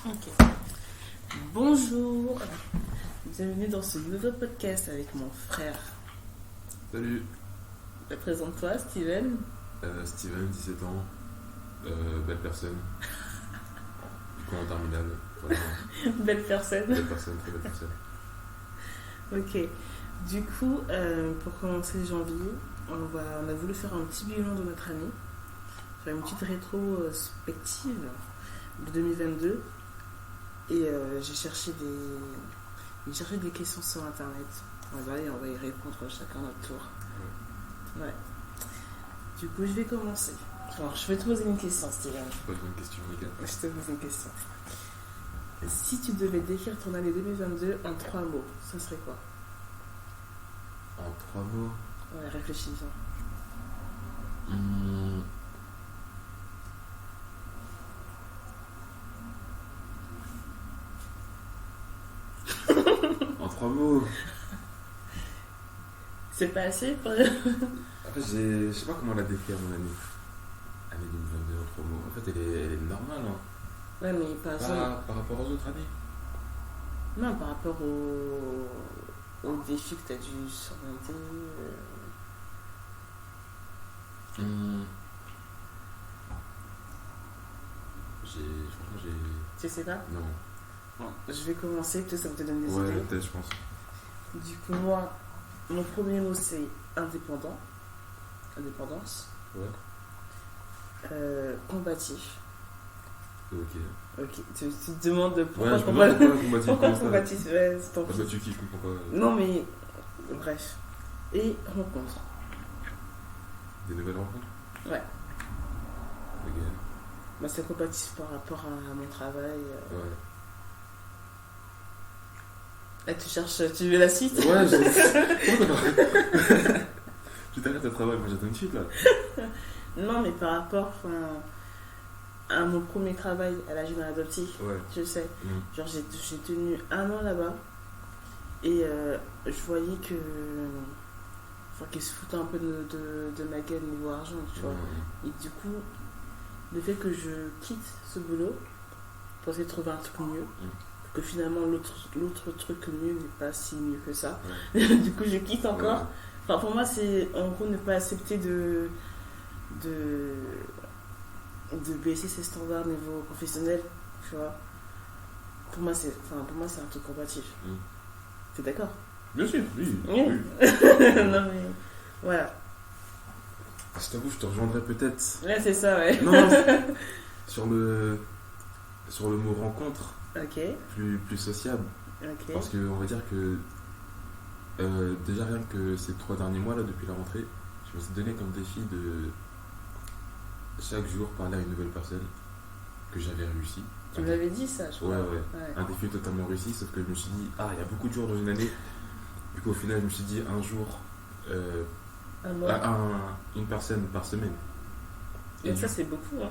Ok. Bonjour, bienvenue dans ce nouveau podcast avec mon frère. Salut, Présente-toi, Steven. Steven, 17 ans, belle personne, du coup en terminale, voilà, Belle personne. belle personne, très belle personne. Ok. Du coup, pour commencer janvier, on a voulu faire un petit bilan de notre année, faire une petite rétrospective de 2022. Et j'ai cherché des questions sur internet. Voilà, et on va y répondre chacun à notre tour. Ouais. Du coup, je vais commencer. Alors, je vais te poser une question, Steven. Pas de bonne question, les gars. Je te pose une question. Si tu devais décrire ton année 2022 en 3 mots, ça serait quoi? En 3 mots. Ouais, réfléchis bien. En 3 mots. C'est pas assez pour... Après, je sais pas comment la décrire, mon année. Année 2022 en 3 mots. En fait, elle est normale, hein. Ouais, mais par exemple... Par rapport aux autres années. Non, par rapport aux défis que tu as dû surmonter. Franchement, Tu sais pas? Non. Bon, je vais commencer, peut-être ça va te donner des Ouais, idées. peut-être, je pense. Du coup, moi, mon premier mot c'est indépendant. Indépendance. Ouais. Combatif. Ok. Ok, tu te demandes pourquoi Ouais, je me demande pourquoi combatif. pourquoi Comment ça combatif, ouais, c'est tant Ah pis. bah tu kiffes, je comprends pas. Non, mais bref. Et rencontre. Des nouvelles rencontres. Ouais. Ok. Bah, c'est combatif par rapport à mon travail. Ouais. Ah, tu veux la suite? Ouais, je... Tu t'arrêtes à travail, moi j'attends une suite là. Non, mais par rapport à mon premier travail à la Générale d'Optique, Ouais. je sais. Genre, j'ai tenu 1 an là-bas et je voyais que. Enfin, qu'ils se foutaient un peu de ma gueule niveau argent, tu vois. Et du coup, le fait que je quitte ce boulot pour essayer de trouver un truc mieux, que finalement l'autre truc mieux n'est pas si mieux que ça. Ouais. Du coup, je quitte encore. Ouais. Enfin, pour moi, c'est en gros ne pas accepter de baisser ses standards niveau professionnel, tu vois. Pour moi, c'est un truc combatif. T'es d'accord? Bien sûr, oui. Oui. Non, mais voilà. Je t'avoue, je te rejoindrai peut-être. Ouais, c'est ça, ouais. Non, sur le mot rencontre. Ok. Plus sociable. Ok. Parce qu'on va dire que déjà rien que ces 3 derniers mois là, depuis la rentrée, je me suis donné comme défi de chaque jour parler à une nouvelle personne que j'avais réussi. Tu me l'avais dit ça, je crois. Ouais. Un défi totalement réussi, sauf que je me suis dit, il y a beaucoup de jours dans une année. Du coup, au final, je me suis dit un jour, une personne par semaine. Et ça, c'est beaucoup, hein.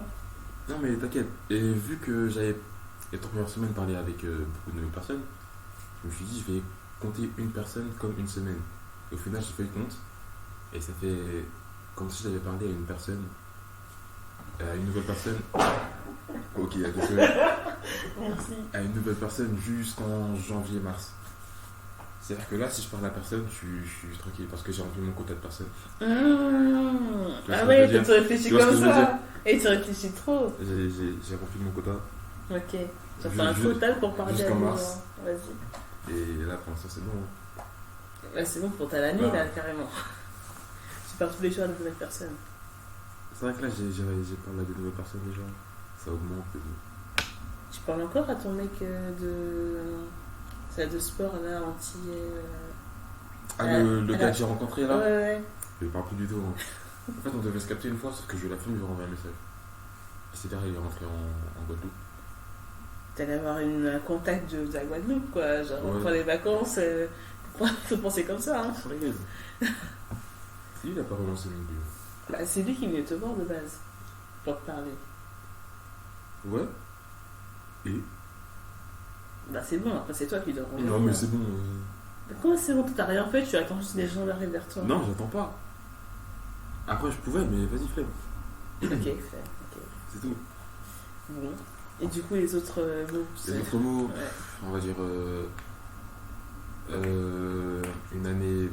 Non, mais t'inquiète. Et vu que j'avais les 3 premières semaines parlé avec beaucoup de nouvelles personnes, je me suis dit, je vais compter une personne comme une semaine. Et au final, j'ai fait le compte. Et ça fait comme si j'avais parlé à une personne. À une nouvelle personne. Ok, désolé. Merci. À une nouvelle personne jusqu'en janvier-mars. C'est-à-dire que là, si je parle à personne, je suis tranquille parce que j'ai rempli mon quota de personnes. Ah ouais, tu réfléchis comme ça. Et tu réfléchis trop. J'ai rempli mon quota. Ok. Tu as fait un quota pour parler jusqu'en à mars. Vas-y. Et là, pour l'instant, c'est bon. Ouais, c'est bon pour ta l'année, là, carrément. Tu parles tous les jours à de nouvelles personnes. C'est vrai que là, j'ai parlé à de nouvelles personnes déjà. Ça augmente. Tu parles encore à ton mec de sport là, anti. Le gars que j'ai rencontré là. Ouais. Je lui parle plus du tout. Hein. En fait, on devait se capter une fois, sauf que je lui ai la flemme de lui renvoyer un message. Et c'est derrière, il est rentré en Guadeloupe. T'allais avoir un contact de la Guadeloupe, quoi. Genre, pour les vacances, faut penser comme ça, hein. Si, il a pas relancé non plus. Bah, c'est lui qui venait te voir de base, pour te parler. Ouais. Et bah, c'est bon, après, c'est toi qui dois renvoyer. Non, mais c'est bon. Comment c'est bon, t'as rien fait, tu attends juste que les gens arrivent vers toi? Non, j'attends pas. Après, je pouvais, mais vas-y, flemme. Ok, fait. Ok. C'est tout. Bon. Et du coup, les autres mots, Les autres mots, Ouais. on va dire une année.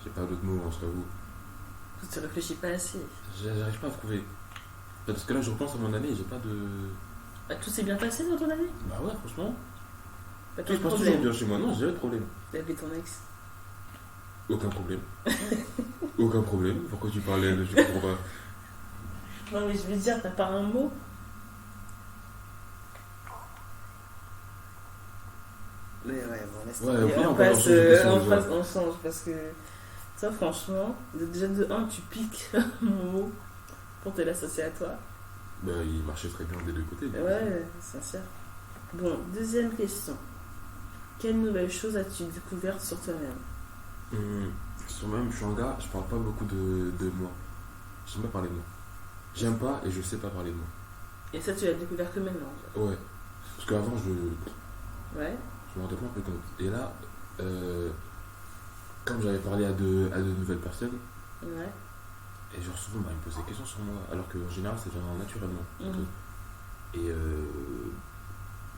J'ai pas d'autres mots, je t'avoue. Tu réfléchis pas assez. J'arrive pas à trouver. Parce que là, je repense à mon année et j'ai pas de. Bah, tout s'est bien passé dans ton année? Bah ouais, franchement. Pas Tout de se passe toujours problème. bien chez moi. Non, j'ai jamais de problème. T'avais ton ex. Aucun problème. Aucun problème. Pourquoi tu parlais de. Je comprends pas. Non, mais je veux dire, t'as pas un mot? Mais ouais, bon, laisse Ouais, tomber. au pire, On on peut passe, changer de question, on genre. passe, on change parce que ça, franchement, déjà de 1, tu piques mon mot pour te l'associer à toi. Bah, il marchait très bien des deux côtés. Ouais, sincère. Bon, deuxième question. Quelle nouvelle chose as-tu découverte sur toi-même? Sur moi-même, je suis un gars, je parle pas beaucoup de moi. J'aime pas parler de moi. J'aime pas et je sais pas parler de moi. Et ça, tu l'as découvert que maintenant, en Ouais. Parce qu'avant, fait. Ouais. je me rendais pas un peu compte. Et là, comme j'avais parlé à de nouvelles personnes, Ouais. et genre souvent, bah, ils me posaient des questions sur moi, alors qu'en général, ça vient naturellement. Mhm. Et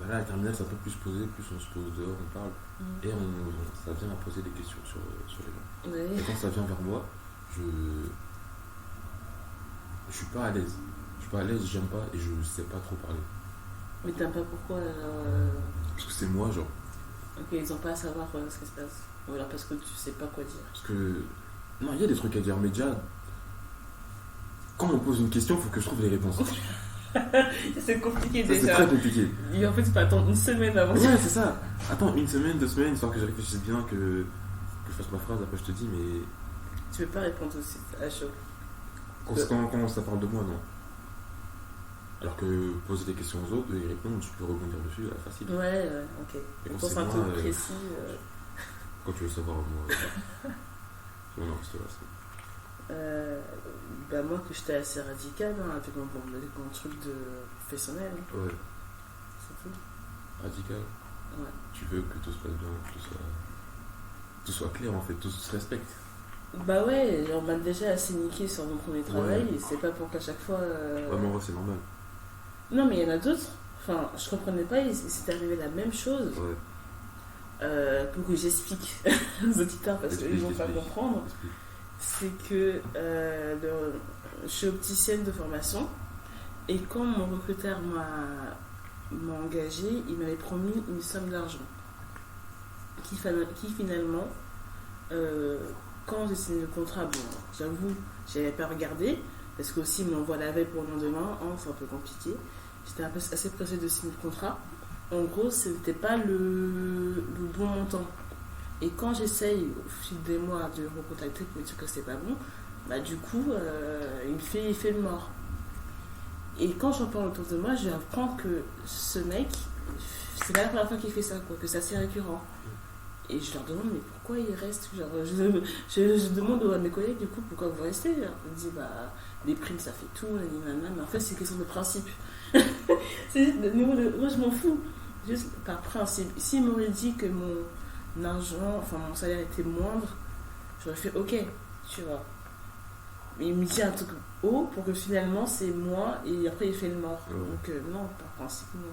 bah là, à la terminale, c'est un peu plus posé, plus on se pose dehors, on parle, Mhm. et ça vient à poser des questions sur les gens. Ouais. Et quand ça vient vers moi, je suis pas à l'aise. Je suis pas à l'aise, j'aime pas, et je sais pas trop parler. Mais t'aimes pas pourquoi alors, Parce que c'est moi, genre. Ok, ils ont pas à savoir ce qui se passe. Ou alors parce que tu sais pas quoi dire. Parce que. Non, il y a des trucs à dire, mais déjà, quand on me pose une question, il faut que je trouve les réponses. C'est compliqué Ça, c'est déjà. très compliqué. Et en fait, tu peux attendre une semaine avant. Ouais, c'est ça. Attends, une semaine, 2 semaines, histoire que je réfléchisse bien, que je fasse ma phrase, après je te dis, mais. Tu peux pas répondre aussi à chaud. Quand ça parle de moi, non. Alors que poser des questions aux autres, et y répondre, tu peux rebondir dessus, facile. Ouais, ok. Et Une quand réponse c'est un moi, peu précis. Quand tu veux savoir, moi. Non, c'est là. Bah moi que j'étais assez radical avec mon truc de professionnel, Ouais, c'est tout. radical. Ouais. Tu veux que tout se passe bien, que tout soit clair en fait, tout se respecte. Bah ouais, on m'a déjà assez niqué sur mon premier travail et c'est pas pour qu'à chaque fois. Ouais, mais en vrai, c'est normal. Non, mais il y en a d'autres. Enfin, je comprenais pas, il s'est arrivé la même chose. Ouais. Pour que j'explique aux auditeurs parce qu'ils vont pas comprendre. Explique. C'est que je suis opticienne de formation et quand mon recruteur m'a engagée, il m'avait promis une somme d'argent qui finalement, quand j'ai signé le contrat, bon, j'avoue, j'avais pas regardé parce qu'aussi il m'envoie la veille pour le lendemain, c'est un peu compliqué. J'étais assez pressée de signer le contrat. En gros, ce n'était pas le bon montant. Et quand j'essaye au fil des mois de le recontacter pour lui dire que c'est pas bon, bah du coup, il fait le mort. Et quand j'en parle autour de moi, j'apprends que ce mec, c'est pas la première fois qu'il fait ça, quoi, que c'est assez récurrent. Et je leur demande, mais pourquoi il reste genre, je demande à mes collègues, du coup, pourquoi vous restez? Alors, ils me disent, bah, les primes, ça fait tout, mais en fait, c'est une question de principe. Moi, je m'en fous, juste par principe. S'il m'aurait dit que mon argent, enfin mon salaire était moindre, j'aurais fait ok, tu vois. Mais il me dit un truc haut pour que finalement c'est moi et après il fait le mort. Ouais. Donc non, par principe, non.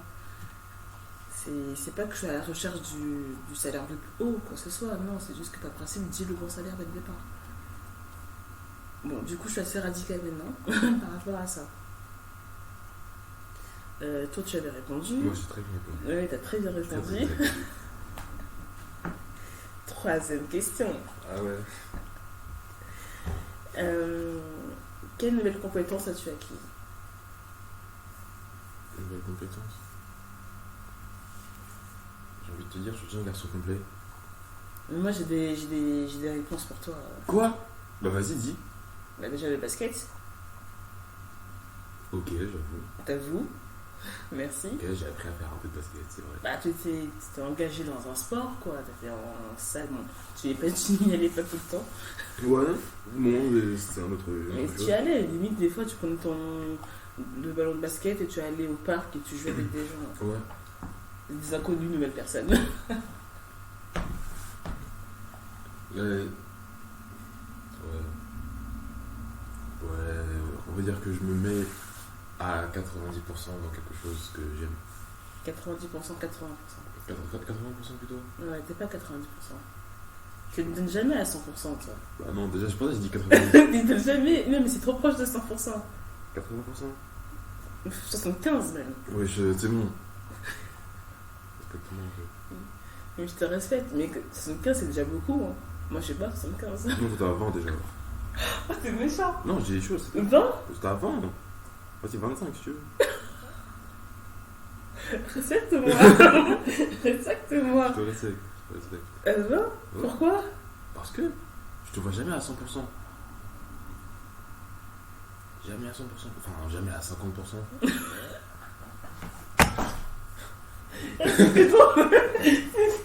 C'est pas que je suis à la recherche du salaire le plus haut, quoi que ce soit. Non, c'est juste que par principe, dis le bon salaire dès le départ. Bon, du coup, je suis assez radicale maintenant par rapport à ça. Toi, tu avais répondu. Moi, j'ai très bien répondu. Oui, t'as très bien répondu. Très, très bien. Troisième question. Ah ouais. Quelle nouvelle compétence as-tu acquis? Une nouvelle compétence. J'ai envie de te dire, je suis déjà un garçon complet. Moi, j'ai des réponses pour toi. Quoi? Bah vas-y, dis. Bah, déjà, le basket. Ok, j'avoue. T'avoues. Merci. Ok, j'ai appris à faire un peu de basket, c'est vrai. Bah, tu t'es engagé dans un sport, quoi. T'étais en salle. Bon, tu n'y allais pas tout le temps. Ouais, bon, c'est un autre Mais chose. tu y allais. Limite, des fois, tu prenais le ballon de basket et tu allais au parc et tu jouais avec des gens. Ouais. Des inconnus, nouvelles personnes. Ouais. Ouais. Ouais, en va dire que je me mets à 90% dans quelque chose que j'aime. 90%, 80%. 80% plutôt. Ouais, t'es pas 90%. Tu ne donnes jamais à 100%, toi. Bah non, déjà, je pense que je dis 90%. Tu ne donnes jamais. Non, mais c'est trop proche de 100%. 80%. 75 même. Oui, c'est bon. Respecte-moi un peu. Mais je te respecte. Mais 75, c'est déjà beaucoup. Hein. Moi, je sais pas, 75. Non, c'était à 20 déjà. Oh, t'es méchant. Non, j'ai des choses. 20 C'était à 20. Vas-y, 25 si tu veux. Respecte-moi. Respecte-moi. Je te respecte. 20 Ouais. Pourquoi? Parce que je te vois jamais à 100%. Jamais à 100%. Enfin, jamais à 50%.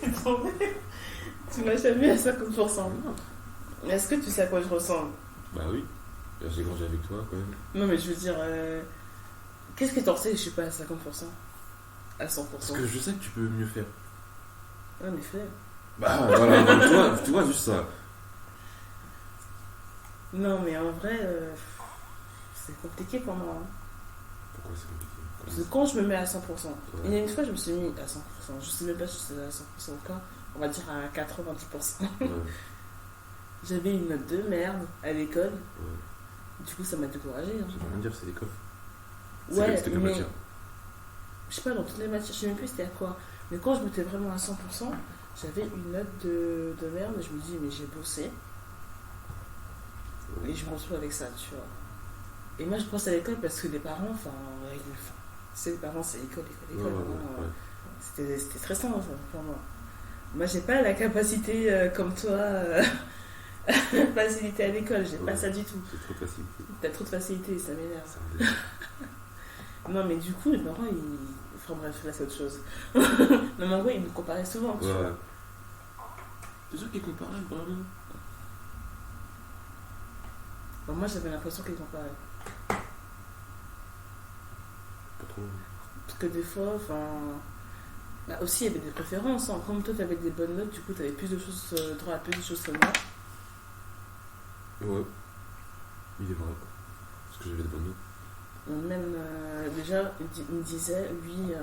C'est trop vrai. Tu m'as jamais à 50%. Non. Mais est-ce que tu sais à quoi je ressemble? Bah oui. Là, j'ai grandi avec toi quand même. Non, mais je veux dire, qu'est-ce que t'en sais que je suis pas à 50%? À 100%? Parce que je sais que tu peux mieux faire. Ouais, mais fais. Bah voilà, tu vois juste ça. Non, mais en vrai, c'est compliqué pour moi. Hein. Pourquoi c'est compliqué? Parce que quand je me mets à 100%, Ouais. il y a une fois je me suis mis à 100%, je sais même pas si c'était à 100% ou pas, on va dire à 90%. Ouais. J'avais une note de merde à l'école, Ouais. du coup ça m'a découragée. Hein. Ça veut rien dire, c'est l'école. Ouais, C'était que mais matière. je sais pas, dans toutes les matières, je sais même plus c'était à quoi. Mais quand je m'étais vraiment à 100%, j'avais une note de merde et je me dis, mais j'ai bossé et je me retrouve avec ça, tu vois. Et moi je pense à l'école parce que les parents, c'est les parents, c'est l'école. Ouais. C'était stressant ça, pour moi. Moi j'ai pas la capacité comme toi, facilité à l'école, j'ai pas ça du tout. C'est trop facile. T'as trop de facilité, ça m'énerve. C'est un délire. Non mais du coup les parents enfin bref, là c'est autre chose. Non mais en vrai ils me comparaient souvent, tu vois. Ouais. C'est sûr qu'ils comparaient vraiment. Bon, moi j'avais l'impression qu'ils comparaient. Pas trop. Parce que des fois, bah, aussi il y avait des préférences. Hein. Comme toi t'avais des bonnes notes, du coup t'avais plus de choses, droit à plus de choses que moi. Ouais. Il est vrai. Parce que j'avais des bonnes notes. Même déjà, il me disait, oui,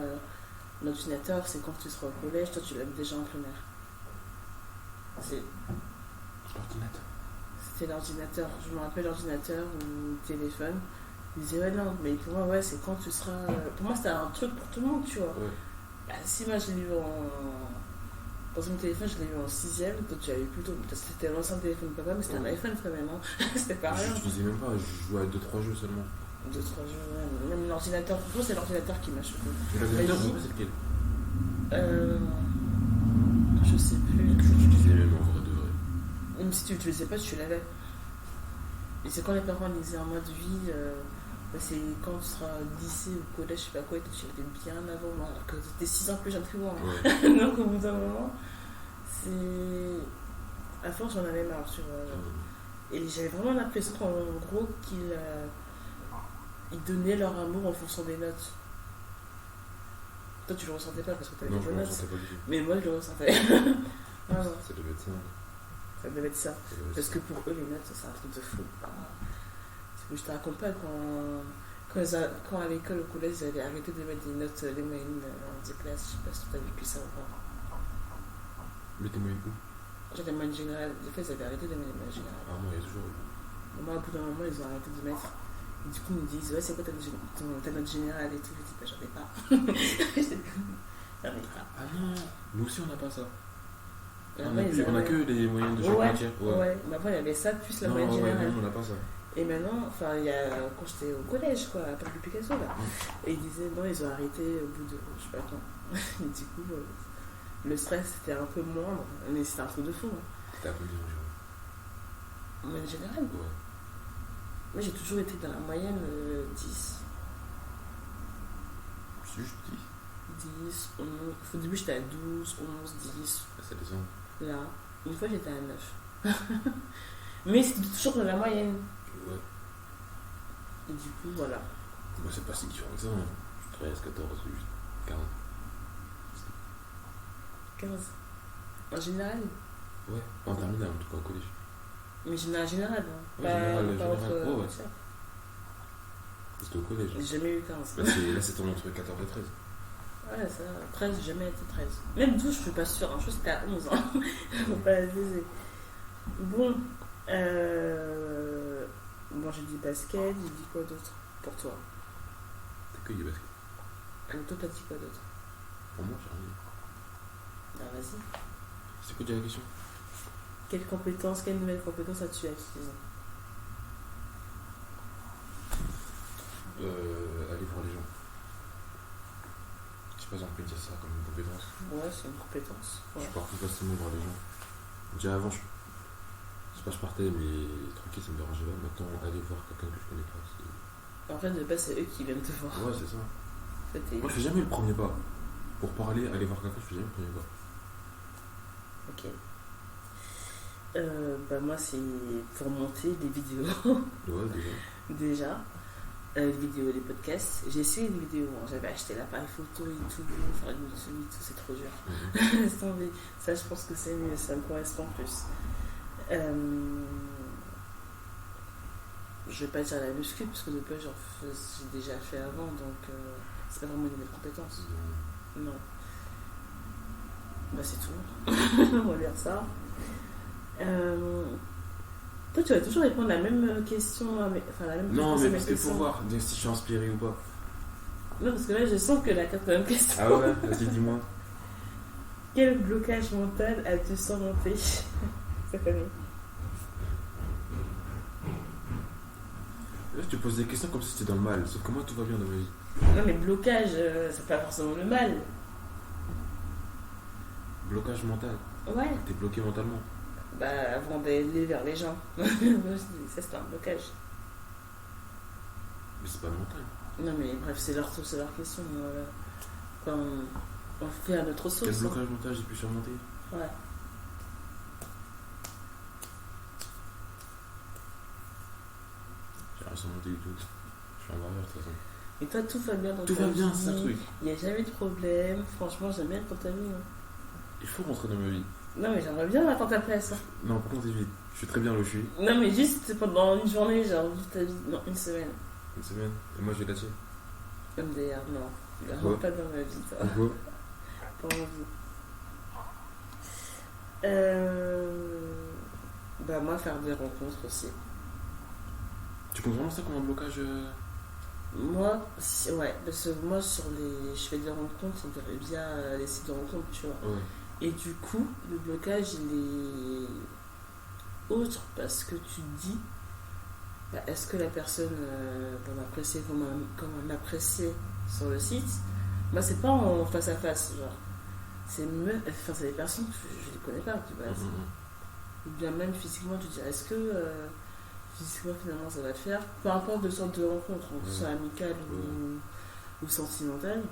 l'ordinateur c'est quand tu seras au collège, toi tu l'avais déjà en primaire. L'ordinateur. C'était l'ordinateur, je me rappelle l'ordinateur ou le téléphone. Il disait, ouais, non, mais pour moi, ouais, c'est quand tu seras. Pour moi, c'était un truc pour tout le monde, tu vois. Ouais. Bah, si moi, je l'ai eu dans mon téléphone, je l'ai eu en 6ème, toi, tu l'as eu plutôt. C'était l'ancien téléphone de papa, mais c'était un iPhone quand même, hein. C'était pas rien. Je disais même pas, je jouais à 2-3 jeux seulement. 2-3 jeux, ouais. Même l'ordinateur, pour moi, c'est l'ordinateur qui m'a choqué. L'ordinateur, je sais pas c'est lequel. Je sais plus. Je disais même en vrai de vrai. Même si tu l'utilisais pas, tu l'avais. Et c'est quand les parents disaient en mode vie, c'est quand tu seras au lycée ou au collège, je sais pas quoi, et tu l'avais bien avant moi, alors que t'étais 6 ans plus jeune que moi. Hein. Ouais. Donc au bout d'un moment, c'est. À force, j'en avais marre, tu vois. Et j'avais vraiment l'impression qu'en gros, qu'ils ils donnaient leur amour en fonction des notes. Toi, tu le ressentais pas parce que t'avais Non, des je bonnes me notes. ressentais pas du tout. Mais moi, je le ressentais. Non, non, Ça devait être ça. ça devait être ça. Ça devait être Parce ça. que pour eux, les notes, c'est un truc de fou. Je te raconte pas quand à l'école, au collège, ils avaient arrêté de mettre des notes, les moyennes des classes. Je sais pas si tu as vécu ça ou pas. Mais t'es moyen où? Genre les moyennes générales. Des fois, ils avaient arrêté de mettre les moyennes générales. Ah, moi, il y a toujours eu. Moi, au bout d'un moment, ils ont arrêté de mettre. Et du coup, ils me disent, ouais, c'est quoi ta note générale et tout. Je dis, bah, j'en ai pas. J'en ai pas. Ah non, nous aussi on n'a pas ça. Et On après, a ils que avaient- les moyennes de chaque Ouais, matière. ouais. Mais avant, il y avait ça, plus la Non, moyenne ouais, générale. non, on n'a pas ça. Et maintenant, enfin, il y a quand j'étais au collège, quoi, à Pablo Picasso, là. Et ils disaient, non, ils ont arrêté au bout de, je sais pas quand. Et du coup, le stress c'était un peu moindre, mais c'était un truc de fou. Hein. T'étais à combien en général? En moyenne générale, Ouais. moi j'ai toujours été dans la moyenne 10. Juste 10, 11. Au début j'étais à 12, 11, 10. ça descend. Là, une fois j'étais à 9. Mais c'était toujours dans la moyenne. Ouais. Et du coup, voilà. Moi, c'est pas si différent que ça. Hein. 13, 14, juste 40. 15. En général. Ouais, en terminale en tout cas, au collège. Mais général, hein. Ouais, général, pas général. autre Ouais, ouais. matière. C'était au collège. J'ai jamais eu 15. Là, c'est entre 14 et 13. Ouais, ça, 13, j'ai jamais été 13. Même 12, je suis pas sûre, hein. Je suis à 11. Hein. Faut pas abuser. Bon, bon, j'ai dit basket, j'ai dit quoi d'autre pour toi? T'as que du basket. Toi, t'as dit quoi d'autre? Pour moi, j'ai rien dit. Ah, vas-y. C'est quoi déjà la question? Quelle nouvelle compétence as-tu acquise? Aller voir les gens. Je sais pas si on peut dire ça comme une compétence. Ouais, c'est une compétence. Ouais. Je pars plus facilement voir les gens. Déjà avant, je partais, mais tranquille, ça me dérangeait pas. Maintenant, aller voir quelqu'un que je connais pas, c'est. En fait, de base, c'est eux qui viennent te voir. Ouais, c'est ça. En fait, Moi, je fais jamais le premier pas. Pour parler, aller voir quelqu'un, je fais jamais le premier pas. Ok. Bah moi, c'est pour monter des vidéos. Ouais, déjà. Déjà. Les vidéos, les podcasts. J'ai essayé une vidéo. Hein. J'avais acheté l'appareil photo et tout. Faire une YouTube et tout, c'est trop dur. Laisse tomber. Ça, je pense que c'est mieux. Ça me correspond plus. Je vais pas dire la muscu parce que de peu, j'ai déjà fait avant. Donc, c'est pas vraiment une nouvelle compétence. Non. Bah, c'est tout. On va dire ça. Toi, tu vas toujours répondre à la même question. Enfin, la même Non, question, mais parce qu'il faut voir si je suis inspiré ou pas. Non, parce que là, je sens que la quatrième question. Ah ouais, vas-y, dis-moi. Quel blocage mental as-tu surmonté cette année? Là, je te pose des questions comme si c'était dans le mal. Sauf que moi, tout va bien dans ma vie. Non, mais blocage, c'est pas forcément le mal. Blocage mental. Ouais. T'es bloqué mentalement. Bah, avant d'aller vers les gens. Ça, c'est un blocage. Mais c'est pas mental. Non, mais bref, c'est leur question. Quand on fait à notre sauce. Quel blocage mental j'ai pu surmonter? Ouais. J'ai rien surmonté du tout. Je suis un warrior de toute façon. Et toi, tout va bien dans Tout ta va vie. bien, c'est ça le truc. Il n'y a jamais de problème. Franchement, j'aime bien quand t'as vu. Hein. Il faut rentrer dans ma vie. Non, mais j'aimerais bien attendre ta place. Hein. Non, par contre, vite. Je suis très bien là où je suis. Non, mais juste pendant une journée, genre, toute ta vie. Non, une semaine. Une semaine. Et moi, je vais la tienne. MDR, non. Il Quoi? rentre pas dans ma vie, toi. Pourquoi? Pas envie. Bah, moi, faire des rencontres aussi. Tu comptes vraiment ça comme un blocage Moi, ouais, parce que moi, je fais des rencontres via les sites de rencontres, tu vois. Ouais. Et du coup, le blocage, il est autre parce que tu te dis, bah, est-ce que la personne va m'apprécier comme elle m'appréciait sur le site? Moi, c'est pas en face à face, genre. C'est des personnes que je les connais pas, tu vois. Ou bien même physiquement, tu te dis, est-ce que physiquement, finalement, ça va le faire? Peu importe de sorte de rencontre, que ce soit amicale ou sentimentale,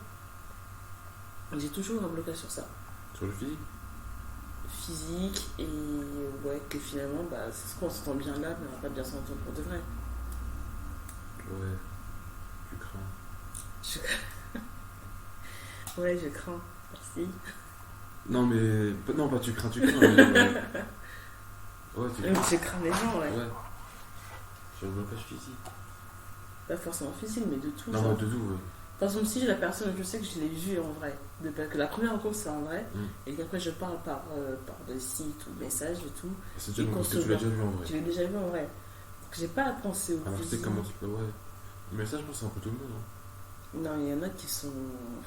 j'ai toujours un blocage sur ça. Sur le physique? Physique, et ouais, que finalement, bah, c'est ce qu'on s'entend bien là, mais on va pas bien s'entendre pour de vrai. Ouais. Tu crains. Ouais, je crains. Merci. Non, mais. Non, pas tu crains, tu crains. Mais... Ouais, tu crains. Je crains les gens, ouais. Ouais. Sur le blocage physique. Pas forcément physique, mais de tout. Non, genre. de tout, ouais. Par exemple, si la personne, je sais que je l'ai vue en vrai, que la première rencontre c'est en vrai, et qu'après je parle par des sites ou messages et tout. C'est déjà parce que tu l'as déjà vu en vrai. Je l'ai déjà vu en vrai. Donc j'ai pas à penser au alors, tu sais physique. comment tu peux. Ouais. Mais ça, je pense que c'est un peu tout le monde. Hein. Non, il y en a qui sont.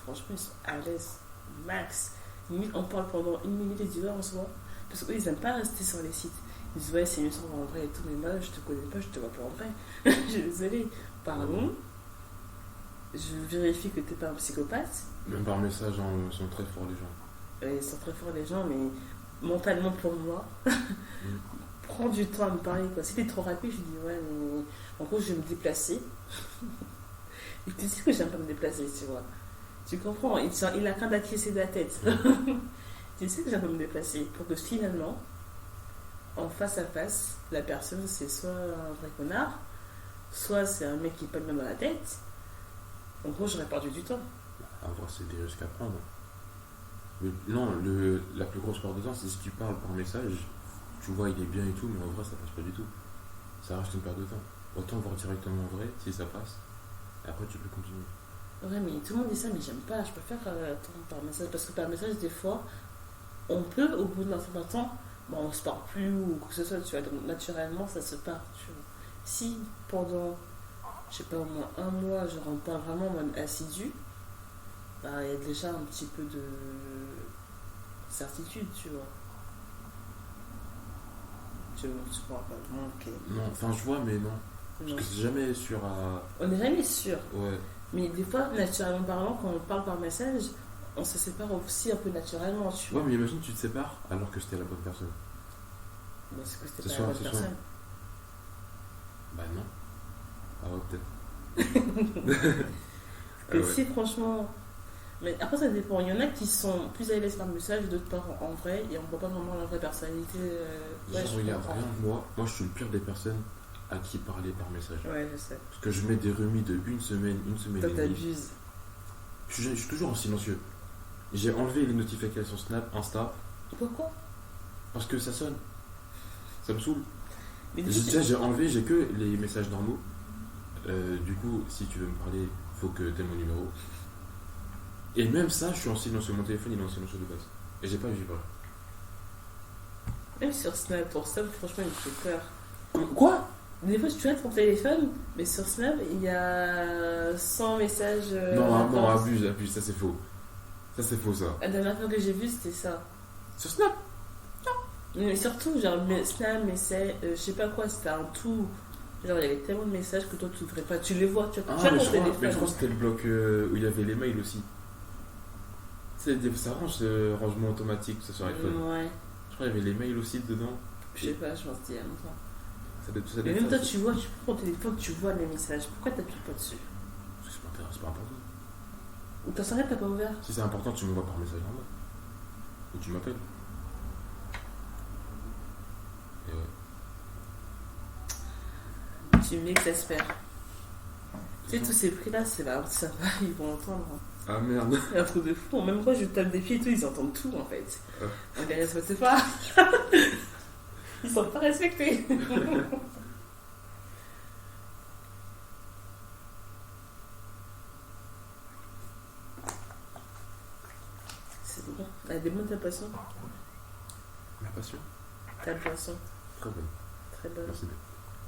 Franchement, ils sont à l'aise. Max. Limite, on parle pendant une minute et 10 heures en soi. Parce qu'eux, ils aiment pas rester sur les sites. Ils disent, ouais, c'est mieux sur en vrai et tout. Mais moi, je te connais pas, je te vois pas en vrai. Je suis désolée. Pardon. Je vérifie que t'es pas un psychopathe. Même par message, hein, ils sont très forts les gens. Ils sont très forts les gens, mais mentalement pour moi, prends du temps à me parler. Quoi. Si t'es trop rapide, je dis ouais, mais en gros, je vais me déplacer. Et tu sais que j'aime pas me déplacer, tu vois. Tu comprends? Il a qu'un d'acquiescer de la tête. Tu sais que j'aime pas me déplacer pour que finalement, en face à face, la personne, c'est soit un vrai connard, soit c'est un mec qui est pas bien dans la tête. En gros, j'aurais perdu du temps. À voir, c'est des risques à prendre. Mais non, la plus grosse part de temps, c'est si tu parles par message, tu vois, il est bien et tout, mais en vrai, ça passe pas du tout. Ça reste une perte de temps. Autant voir directement en vrai, si ça passe. Et après, tu peux continuer. Ouais, mais tout le monde dit ça, mais j'aime pas. Je préfère attendre par message. Parce que par message, des fois, on peut, au bout d'un certain temps, bon, on se parle plus ou quoi que ce soit, tu vois. Donc, naturellement, ça se part, tu vois. Si pendant, je sais pas, au moins un mois, genre, on parle vraiment en mode assidu, bah, il y a déjà un petit peu de certitude, tu vois. Tu crois pas. Bon, ok. Non, enfin, je vois, mais non. Parce Non. que c'est jamais sûr à. On n'est jamais sûr. Ouais. Mais des fois, naturellement parlant, quand on parle par message, on se sépare aussi un peu naturellement, tu Ouais, vois. mais imagine, tu te sépares alors que c'était la bonne personne. Bon, c'est que Ce c'était pas soir, la bonne ce soir. personne. Bah non. Ah ouais, peut-être. Ah Et ouais. si franchement. Mais après, ça dépend. Il y en a qui sont plus à l'aise par message, d'autres par en vrai, et on voit pas vraiment leur vraie personnalité. Ouais, Genre, je regarde, comprends. rien que moi, je suis le pire des personnes à qui parler par message. Ouais, je sais. Parce que je mets des remis de une semaine Toi, et demie. t'abuses. Je suis toujours en silencieux. J'ai enlevé les notifications Snap, Insta, Pourquoi? parce que ça sonne. Ça me saoule. Mais Déjà, j'ai enlevé, j'ai que les messages normaux. Du coup, si tu veux me parler, faut que t'aies mon numéro. Et même ça, je suis en silencieux. Mon téléphone, il est en silencieux de base. Et j'ai pas vu vibrer. même sur Snap, pour Snap, franchement, il me fait peur. Quoi? Des fois, tu as ton téléphone, mais sur Snap, il y a 100 messages. Non, intenses. abuse, ça c'est faux. Ça c'est faux, ça. La dernière fois que j'ai vu, c'était ça. Sur Snap? Mais surtout, genre, Snap, message, je sais pas quoi, c'était un tout. Genre, il y avait tellement de messages que toi, tu voudrais pas. Tu les vois, tu Ah, as ton mais téléphone. je crois que c'était le bloc où il y avait les mails aussi. Ça range ce rangement automatique, ça sur iPhone. Ouais, Je crois qu'il y avait les mails aussi dedans. je sais pas, je pense qu'il y a longtemps. Ça doit Mais être même ça toi, aussi. tu vois, tu prends ton téléphone, tu vois les messages. Pourquoi t'appuies pas dessus? Parce que c'est pas important. Ou t'en sais t'as pas ouvert? Si c'est important, tu m'envoies par message normal. Ou tu m'appelles. Et ouais. Tu m'exaspères. Tu sais, tous ces prix-là, c'est là, ça va, ils vont entendre. Hein. Ah merde. C'est un truc de fou. Même quand je tape des pieds et tout, ils entendent tout en fait. Ah. Donc ils respectent pas. Ils sont pas respectés. C'est bon. Elle est bonne ta poisson. Ma passion. Ta poisson. Très bonne. Très bonne. Merci.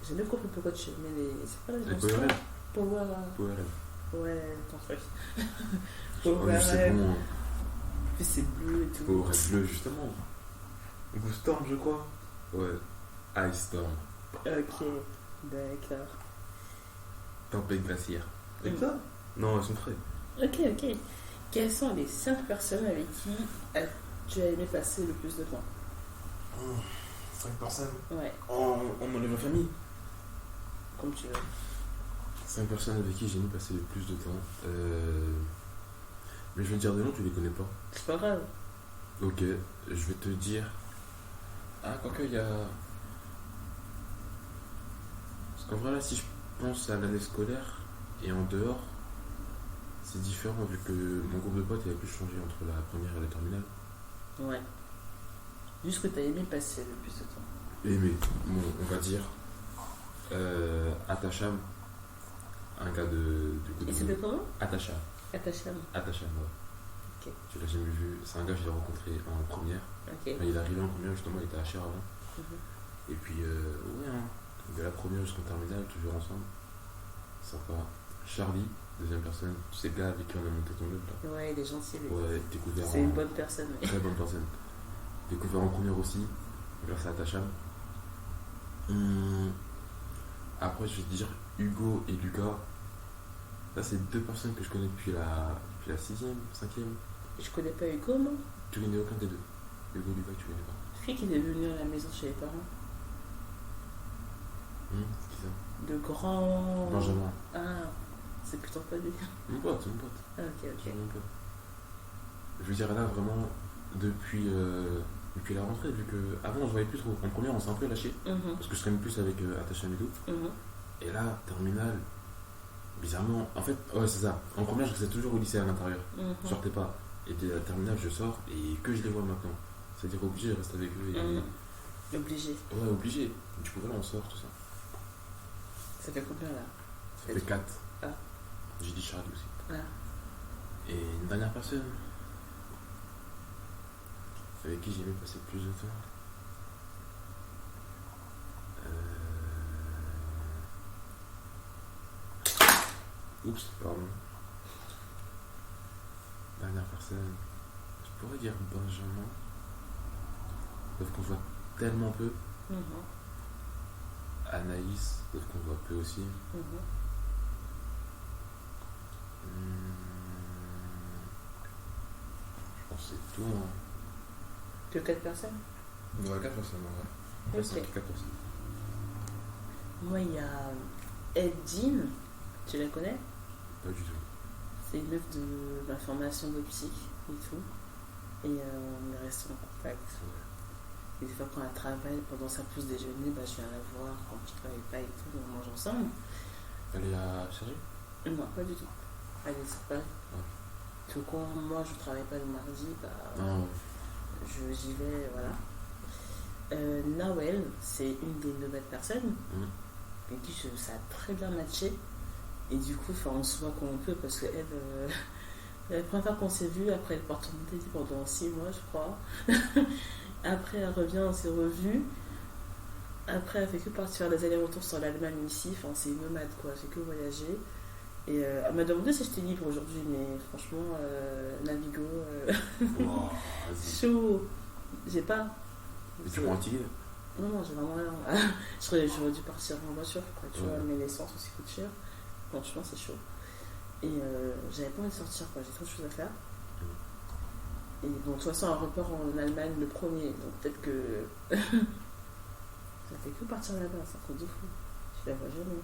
J'ai même compris pourquoi tu mets les. C'est pas les Les monstres. PORL. Power. PORL. Ouais, ton truc. Oh, mais c'est Power. bon. Puis c'est bleu et tout. PORL bleu, justement. Goût Storm, je crois. Ouais. Ice Storm. Ok, d'accord. Tempête glaciaire. Mm. ça? Non, elles sont frais. Ok. Quelles sont les 5 personnes avec qui tu as aimé passer le plus de temps? 5 personnes. Ouais, On enlève la famille. comme tu veux. 5 personnes avec qui j'ai mis passer le plus de temps. Mais je vais te dire des noms, tu les connais pas. C'est pas grave. Ok, je vais te dire. Ah, quoique, il y a. Parce qu'en vrai, là, si je pense à l'année scolaire et en dehors, c'est différent vu que mon groupe de potes il a plus changé entre la première et la terminale. Ouais. Juste que t'as aimé passer le plus de temps. Et mais, bon, on va dire. Atacham, un gars du coup de. Et c'était comment? Atacham. Attacham. Atacham, ouais. Ok. Tu l'as jamais vu. C'est un gars que j'ai rencontré en première. Ok. Enfin, il est arrivé en première, justement, il était à HR avant. Mhm. Et puis, ouais, hein, de la première jusqu'en terminale, toujours ensemble. Sympa. Charlie, deuxième personne, tu sais, le gars avec qui on a monté ton œuvre là. Ouais, il est gentil. Lui. Ouais, découvert C'est une bonne personne. Mais... Très bonne personne. Découvert en première aussi, grâce à Atacham. Après, je vais te dire Hugo et Lucas. Là, c'est 2 personnes que je connais depuis la 6ème, 5ème. Je connais pas Hugo, moi. Tu connais aucun des deux. Hugo et Lucas, tu connais pas. Je sais qu'il est venu à la maison chez les parents. Qui ça? De grands. Benjamin. Ah, c'est plutôt pas lui. Mon pote, mon pote. Ah, ok. Mon pote. Je veux dire, là, vraiment, depuis la rentrée, vu que avant on se voyait plus trop. En première, on s'est un peu lâché, Mhm, parce que je traîne plus avec Atacham et tout. mhm. Et là, terminale, bizarrement, en fait, ouais, c'est ça. En première, je restais toujours au lycée à l'intérieur. Mhm. Je sortais pas. Et dès la terminale, je sors et que je les vois maintenant. C'est-à-dire obligé de rester avec eux. Et... Mhm. Obligé. Ouais, obligé. Du coup, voilà, on sort, tout ça. Ça fait combien là? Ça fait 4. Ah. J'ai dit Charlie aussi. Ah. Et une dernière personne avec qui j'aimais passer plus de temps. Oups, pardon. Dernière personne. Je pourrais dire Benjamin. Sauf qu'on se voit tellement peu. Anaïs, sauf qu'on se voit peu aussi. Je pense que c'est tout. Hein. Que 4 personnes? Ouais, 4 personnes, ouais. Ok. 4 personnes. Moi, il y a Edine, tu la connais? Pas du tout. C'est une meuf de ma formation de psy et tout. Et on est resté en contact. Et des fois, quand elle travaille, pendant sa pause déjeuner, bah, je viens la voir quand je travaille pas et tout, on mange ensemble. Elle est à Sergi? Non, pas du tout. Elle est pas. Ouais. Tout quand moi je travaille pas le mardi, bah, Non. j'y vais, voilà. Nawel, c'est une des nouvelles personnes avec qui ça a très bien matché. Et du coup, on se voit quand on peut parce qu'elle, la première fois qu'on s'est vu, après elle est partie en Italie pendant 6 mois, je crois. Après, elle revient, on s'est revus. Après, elle fait que partir faire des allers-retours sur l'Allemagne ici. Enfin, c'est une nomade, quoi. Elle fait que voyager. Et elle m'a demandé si j'étais libre aujourd'hui, mais franchement, Navigo, Wow, vas-y. chaud. J'ai pas. Et tu prends un ticket? Non, j'ai vraiment rien. J'aurais dû partir en voiture, quoi, tu vois, mais l'essence aussi coûte cher. Franchement, c'est chaud. Et j'avais pas envie de sortir, quoi, j'ai trop de choses à faire. Et bon, de toute façon, un report en Allemagne le premier, donc peut-être que. Ça fait que partir là-bas, c'est un truc de fou. Je la vois jamais.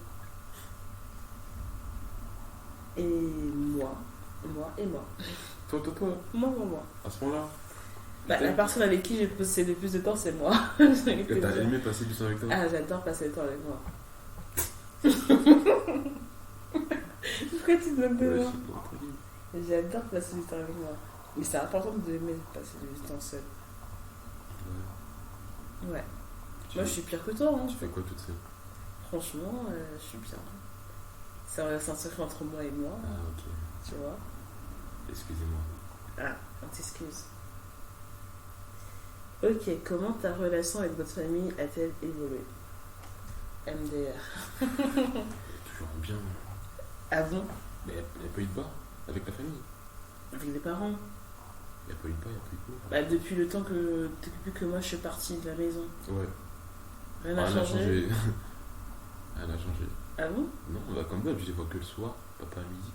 Et moi. Toi. Moi. À ce moment-là? Bah, la personne avec qui j'ai passé le plus de temps, c'est moi. Et t'as aimé passer du temps avec toi? Ah, j'adore passer le temps avec moi. Pourquoi tu te donnes de moi? J'adore passer du temps avec moi. Mais c'est important de aimer passer du temps seul. Ouais. Moi, je suis pire que toi. Hein. Tu fais quoi toute seule? Franchement, je suis bien. C'est un secret entre moi et moi. Ah, ok. Tu vois? Excusez-moi. Ah, on t'excuse. Ok, comment ta relation avec votre famille a-t-elle évolué? MDR. Toujours bien. Ah bon? Mais il n'y a pas eu de bas avec la famille? Avec les parents? Il n'y a pas eu de bas, il n'y a pas eu de bas. Bah, depuis le temps que moi je suis partie de la maison. Ouais. Rien n'a changé. Rien n'a changé. Ah bon? Non, bah, comme d'hab, je les vois que le soir, papa à midi.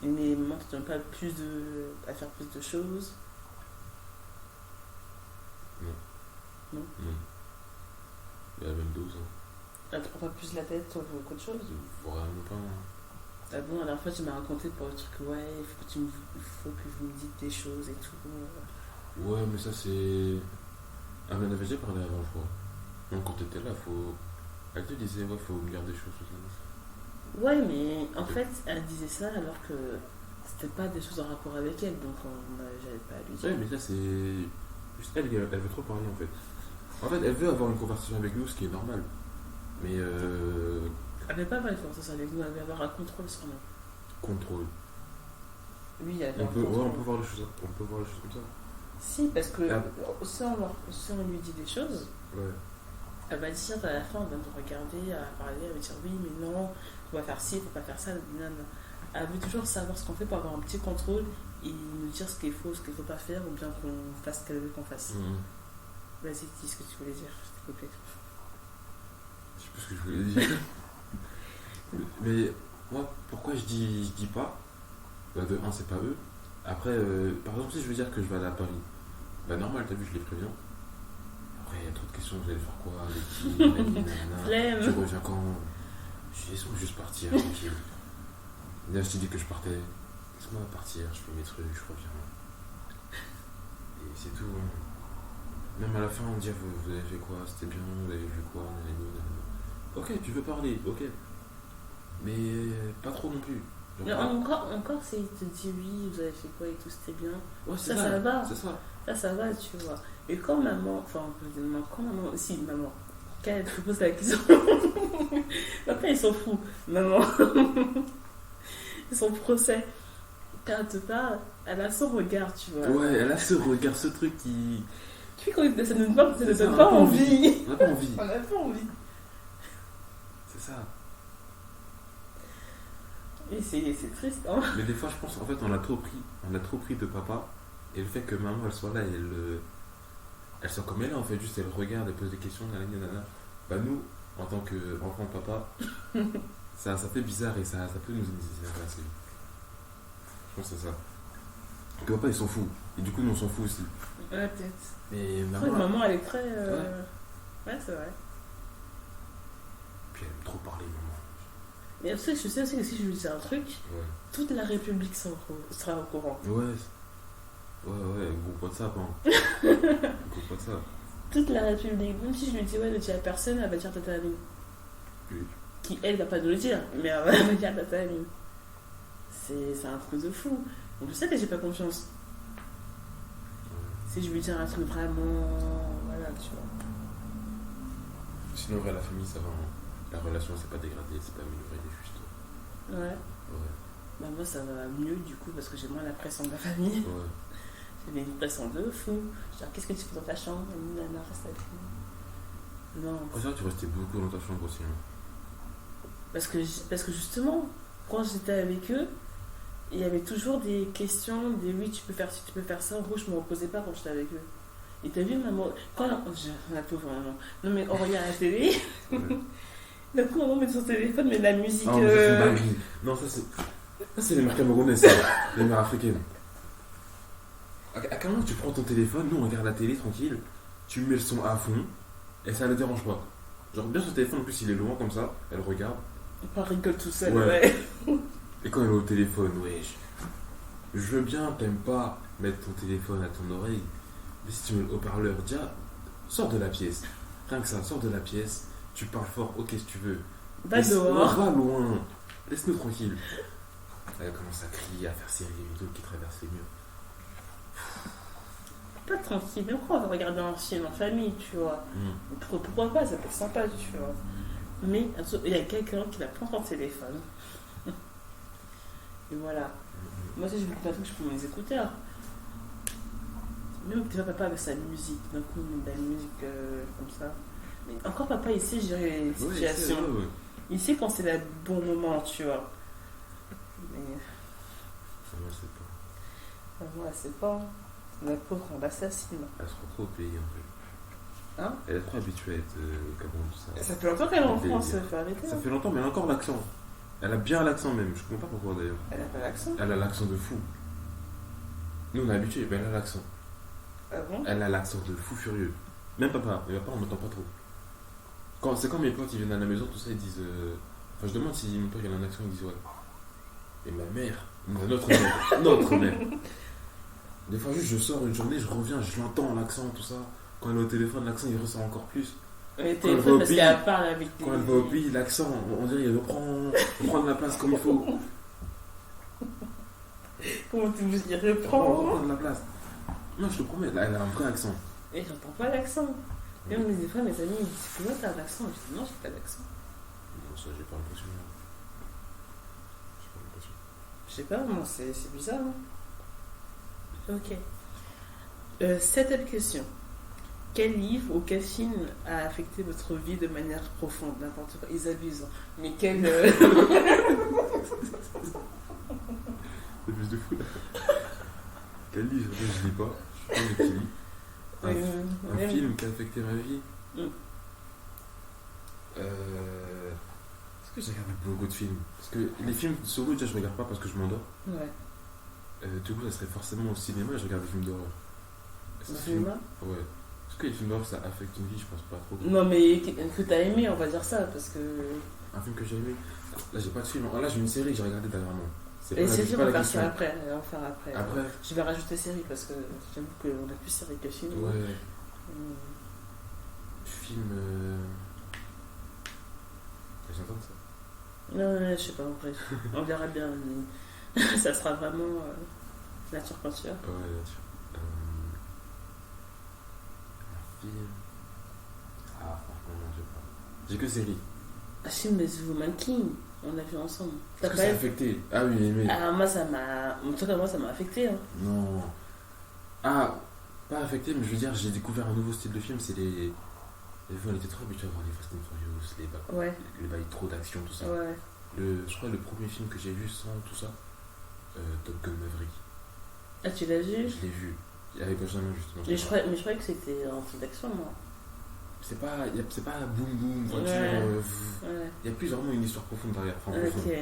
Mais maman, tu n'as pas à faire plus de choses? Non. Il y a la même dose. Hein. Elle te prend pas plus la tête qu'autre chose? Vraiment pas. Hein. Ah bon, la dernière fois tu m'as raconté pour le truc, ouais, il faut que vous me dites des choses et tout. Ouais, mais ça c'est... Ah, mais on avait déjà parlé avant, je crois. Donc quand t'étais là, elle te disait, ouais, faut me garder des choses. Ouais, mais en fait, elle disait ça alors que c'était pas des choses en rapport avec elle, donc j'avais pas à lui dire. Ouais, mais ça c'est... Juste elle veut trop parler en fait. En fait, elle veut avoir une conversation avec nous, ce qui est normal. Mais Elle veut pas avoir une conversation avec nous, elle veut avoir un contrôle sur nous. Contrôle. Oui, elle veut on peut voir les choses comme ça. Si, parce que si on lui dit des choses, ouais. Elle va dire à la fin, elle va nous regarder, à parler, elle va dire oui, mais non, on va faire ci, il faut pas faire ça. Non. Elle veut toujours savoir ce qu'on fait pour avoir un petit contrôle et nous dire ce qu'il faut pas faire, ou bien qu'on fasse ce qu'elle veut qu'on fasse. Vas-y, dis ce que tu voulais dire, je t'ai coupé. Je sais plus ce que je voulais dire. Mais moi, pourquoi je dis pas? Bah, de un, c'est pas eux. Après, par exemple, si je veux dire que je vais aller à Paris, bah normal, t'as vu, je les préviens. Après, il y a trop de questions, vous allez faire quoi, avec qui, tu reviens quand? Je dis, laisse-moi juste partir, tranquille. Là, je t'ai dit que je partais. Laisse-moi partir, je fais mes trucs, je reviens. Et c'est tout. Hein. Même à la fin, on me dit, vous avez fait quoi? C'était bien, vous avez vu quoi? Ok, tu veux parler, ok. Mais pas trop non plus. Mais encore, s'il te dit oui, vous avez fait quoi et tout, c'était bien. Ouais, ça va. C'est ça. Ça va, tu vois. Et quand maman, quand elle te pose la question, après ils s'en foutent, maman. son procès. Quand elle te parle, elle a son regard, tu vois. Ouais, elle a ce regard, ce truc qui. Puis quand ça ne donne pas, ça ne Ça, donne on pas n'a pas envie. On n'a pas envie. On n'a pas envie. C'est ça. Et c'est triste, hein. Mais des fois, je pense, en fait, on a trop pris. On a trop pris de papa. Et le fait que maman, elle soit là, elle soit comme elle est, en fait. Juste, elle regarde, elle pose des questions, nanana. Bah, nous, en tant qu'enfant de papa, ça fait bizarre et ça peut nous intéresser. Je pense que c'est ça. Que papa, il s'en fout. Et du coup, nous, on s'en fout aussi. Ouais, peut-être. Mais Je crois que maman. maman, elle est très. Ouais, c'est vrai. Puis elle aime trop parler, maman. Mais aussi, je sais aussi que si je lui dis un truc, Ouais. toute la République sera au courant. Ouais. Ouais, groupe WhatsApp, hein. Groupe WhatsApp. Toute la République. Même si je lui dis, ouais, ne dis à personne, elle va dire Tata Amine. Oui. Qui, elle, va pas nous le dire, mais elle va dire Tata Amine. C'est un truc de fou. Donc je sais que j'ai pas confiance. Si je lui dis un truc vraiment. Voilà, tu vois. Sinon, vrai, la famille, ça va. Hein. La relation, c'est pas dégradée, c'est pas amélioré, elle est juste. Ouais. Ouais. Bah, moi, ça va mieux du coup, parce que j'ai moins la pression de la famille. Ouais. J'avais une pression de fou. Genre, qu'est-ce que tu fais dans ta chambre? Nana, reste avec nous. Non. C'est vrai que tu restais beaucoup dans ta chambre aussi. Hein. Parce que justement, quand j'étais avec eux, il y avait toujours des questions, des oui, tu peux faire ci, tu peux faire ça. En gros, je me reposais pas quand j'étais avec eux. Et t'as vu, maman, quand la pauvre maman, non mais on regarde la télé, Ouais. d'un coup, maman met son téléphone, met de la musique. Ah, mais ça, c'est une dinguerie. Non, ça, c'est les mères camerounaises, ça. Les mères africaines. À quel moment tu prends ton téléphone, nous on regarde la télé tranquille, tu mets le son à fond, et ça ne dérange pas. Genre, bien son téléphone, en plus, il est loin comme ça, elle regarde. On rigole tout seul, Ouais. ouais. Et quand elle est au téléphone, wesh. Je veux bien, t'aimes pas mettre ton téléphone à ton oreille, mais si tu mets le haut-parleur, déjà, sors de la pièce. Rien que ça, sors de la pièce, tu parles fort, ok si tu veux. Va dehors. Va loin, laisse-nous tranquille. Elle commence à crier, à faire ses rideaux qui traversent les murs. Pas tranquille, même quand on va regarder un film en famille, tu vois. Pourquoi pas, ça peut être sympa, tu vois. Mais il y a quelqu'un qui va prendre son téléphone. Et voilà. Moi aussi, je me un truc, je prends mes écouteurs. Même que papa avec sa musique, d'un coup, il met de la musique comme ça. Mais encore papa, il sait gérer les situations. Ouais. Il sait quand c'est le bon moment, tu vois. Mais Moi, c'est pas. moi, c'est pas. La pauvre, on l'assassine. Elle se retrouve au pays en fait. Hein? Elle est trop habituée à être au Cameroun, tout ça. Ça fait longtemps qu'elle est en Elle est- France, il faut arrêter. Ça hein. fait longtemps, mais elle a encore l'accent. Elle a bien l'accent même, je comprends pas pourquoi d'ailleurs. Elle a pas l'accent. Elle a l'accent de fou. Nous on est habitués, mais elle a l'accent. Ah bon? Elle a l'accent de fou furieux. Même papa, mais papa on m'entend pas trop. C'est quand mes potes ils viennent à la maison, tout ça, ils disent. Enfin, je demande si mon père il a un accent, ils disent ouais. Et ma mère, notre mère, notre mère. Des fois, juste je sors une journée, je reviens, je l'entends l'accent, tout ça. Quand elle est au téléphone, l'accent il ressort encore plus. Elle Quand elle va téléphone au parce pays- qu'elle parle avec des. Quand elle va au pays, l'accent, on dirait qu'il reprend de la place comme il faut. Comment tu veux dire? On Reprends. reprend de la place. Non, je te promets, là, elle a un vrai accent. Et j'entends pas l'accent. Même des fois, mes amis ils disent comment t'as un accent? Je dis non, j'ai pas d'accent. Non, ça, j'ai pas l'impression. J'ai pas l'impression. Je sais pas, moi, c'est bizarre. Hein. Ok. Septième question. Quel livre ou quel film a affecté votre vie de manière profonde? N'importe quoi, ils abusent. Hein. Mais quel. C'est plus de fou là. Quel livre? Je lis pas. Je suis pas un qui lit. Un film qui a affecté ma vie. Est-ce que j'ai regardé beaucoup de films? Parce que les films solo, déjà je regarde pas parce que je m'endors. Ouais. Du coup, ça serait forcément au cinéma et je regarde des films d'horreur. Est-ce Au que cinéma? Ouais. Est-ce que les films d'horreur ça affecte une vie? Je pense pas trop. Non, mais que t'as aimé, on va dire ça, parce que. Un film que j'ai aimé? Là, j'ai pas de film. Là, j'ai une série que j'ai regardée dernièrement. C'est Les pas séries, c'est on pas va la faire question. ça après. On va faire après. Après? Je vais rajouter série parce que j'avoue qu'on a plus série que film. Ouais. Hum. Film. J'entends ça. Non, je sais pas, en vrai. On verra bien. Ça sera vraiment nature peinture. Ouais, bien sûr. Un film. Ah, franchement, non, j'ai pas. J'ai que série. Un film de The Woman King. On l'a vu ensemble. Est-ce que ça a affecté? Ah oui, mais. Alors moi ça m'a. En tout cas moi ça m'a affecté. Hein. Non. Ah, pas affecté, mais je veux dire, j'ai découvert un nouveau style de film, c'est les. On était trop habitués à voir les Fast and Furious, Ouais. les bails trop d'action, tout ça. Ouais. Je crois le premier film que j'ai vu sans tout ça, Top Gun Maverick. Ah tu l'as vu? Je l'ai vu. Avec Benjamin justement. Mais je croyais que c'était un film d'action moi. C'est pas boum boum, voiture. Ouais. Il y a plus vraiment une histoire profonde derrière. Enfin, profonde.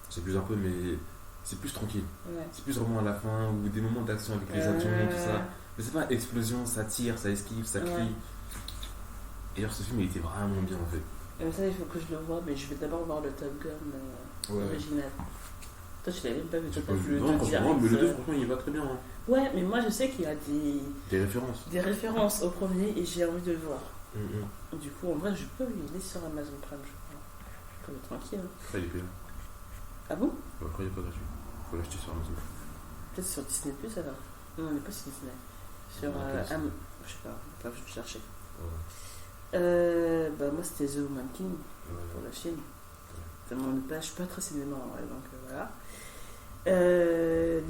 C'est plus un peu, mais c'est plus tranquille. Ouais. C'est plus vraiment à la fin ou des moments d'action avec les avions, tout ça. Mais c'est pas explosion, ça tire, ça esquive, ça crie. Et alors ce film il était vraiment bien en fait. Comme ça il faut que je le voie, mais je vais d'abord voir le Top Gun original. Toi tu l'avais même pas vu, toi t'as vu le 2 franchement, mais le 2 franchement il va très bien. Hein. Ouais, mais moi je sais qu'il y a des références au premier et j'ai envie de le voir. Mm-hmm. Du coup en vrai je peux, il est sur Amazon Prime je crois. Je peux être tranquille. Hein. Après il est payant. Ah bon? Après il est pas gratuit. Faut l'acheter sur Amazon. Peut-être sur Disney Plus alors. Non on n'est pas sur Disney. Sur je sais pas, je vais chercher. Ouais. Bah moi c'était The Woman King pour le film. Je suis pas très cinéma donc voilà.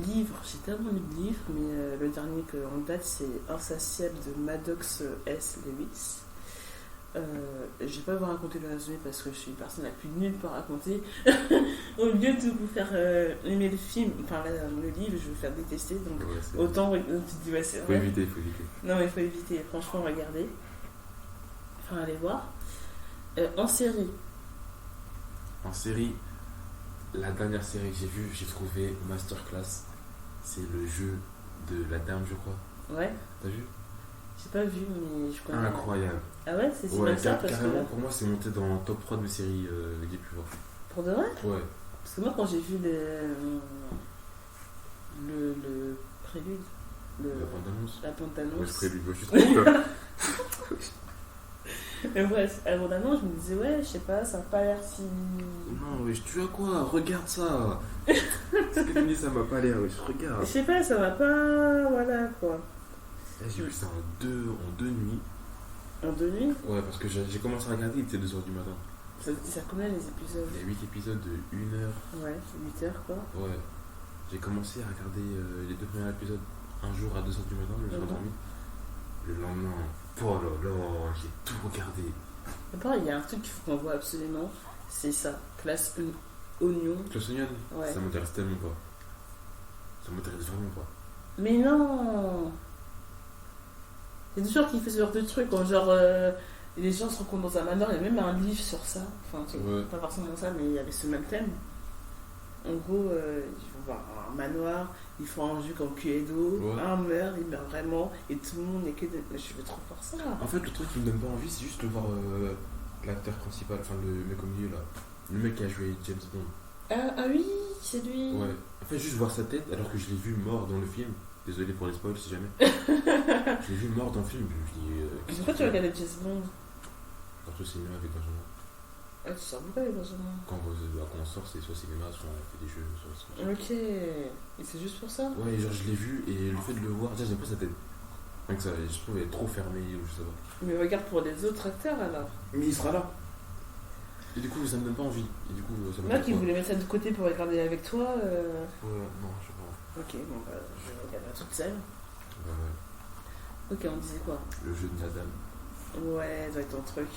Livre, j'ai tellement lu de livres, mais le dernier en date c'est Insatiable de Maddox S. Lewis. Je vais pas vous raconter le résumé parce que je suis une personne la plus nulle pour raconter. Au lieu de vous faire aimer le film, enfin le livre, je vais vous faire détester, donc autant tu te dis ouais c'est vrai. Faut éviter. Non mais il faut éviter, franchement regardez. Enfin allez voir. En série, la dernière série que j'ai vue, j'ai trouvé masterclass. C'est le jeu de la dame, je crois. Ouais. T'as vu? J'ai pas vu, mais je connais. Incroyable. Ah ouais, c'est Ouais, ça parce carrément, que... pour moi, c'est monté dans le top 3 de mes séries les plus fortes. Pour de vrai? Ouais. Parce que moi, quand j'ai vu le prélude, La bande-annonce. La bande-annonce. Ouais, le prélude, moi, je suis trop peur. Mais ouais, à la bande-annonce, je me disais, ouais, je sais pas, ça a pas l'air si... Non, wesh, tu as quoi? Regarde ça. Ce que tu me dis, ça m'a pas l'air, wesh, regarde. Je sais pas, ça va pas... Voilà, quoi. Là, j'ai vu ça en deux nuits. En 2 nuits? Ouais, parce que j'ai commencé à regarder, il était 2h du matin. Ça combien les épisodes? Il y a 8 épisodes de 1 heure. Ouais, 8 heures, quoi. Ouais. J'ai commencé à regarder les 2 premiers épisodes un jour à 2h du matin, je me suis endormi. Le lendemain, oh là là, j'ai tout regardé. D'abord, il y a un truc qu'il faut qu'on voit absolument, c'est ça, Classe Oignon. Classe Oignon? Ouais. Ça m'intéresse tellement pas. Ça m'intéresse vraiment pas. Mais non! C'est toujours qu'il fait ce genre de truc, quand genre les gens se rencontrent dans un manoir, il y a même un livre sur ça, enfin pas forcément ça, mais il y avait ce même thème. En gros, ils vont voir un manoir, ils font un jus comme Cluedo, un meurt, il meurt vraiment, et tout le monde n'est que de... Je veux trop voir ça. En fait, le truc qui me donne pas envie, c'est juste de voir l'acteur principal, enfin le mec au milieu là, le mec qui a joué James Bond. Ah oui, c'est lui. Ouais, en fait, juste voir sa tête alors que je l'ai vu mort dans le film. Désolé pour les spoils si jamais. Je l'ai vu mort dans le film. Je me dis. Pourquoi tu regardais James Bond? Partout au cinéma avec Benjamin. Ah, tu sors beaucoup avec Benjamin? Quand on sort, c'est soit cinéma, soit on fait des jeux, soit. Ok. Et c'est juste pour ça? Ouais, genre je l'ai vu et le fait de le voir, déjà j'aime pas sa tête. Donc ça, je trouve elle est trop fermée ou je sais pas. Mais regarde pour les autres acteurs alors. Mais il sera là. Et du coup, ça me donne pas envie. Et du coup, ça me moi qui voulais mettre ça de côté pour regarder avec toi. Ouais, non, je sais pas. Ok, bon bah je regarderai toute seule. Ouais. Ok, on disait quoi? Le jeu de la dame. Ouais, ça doit être ton truc.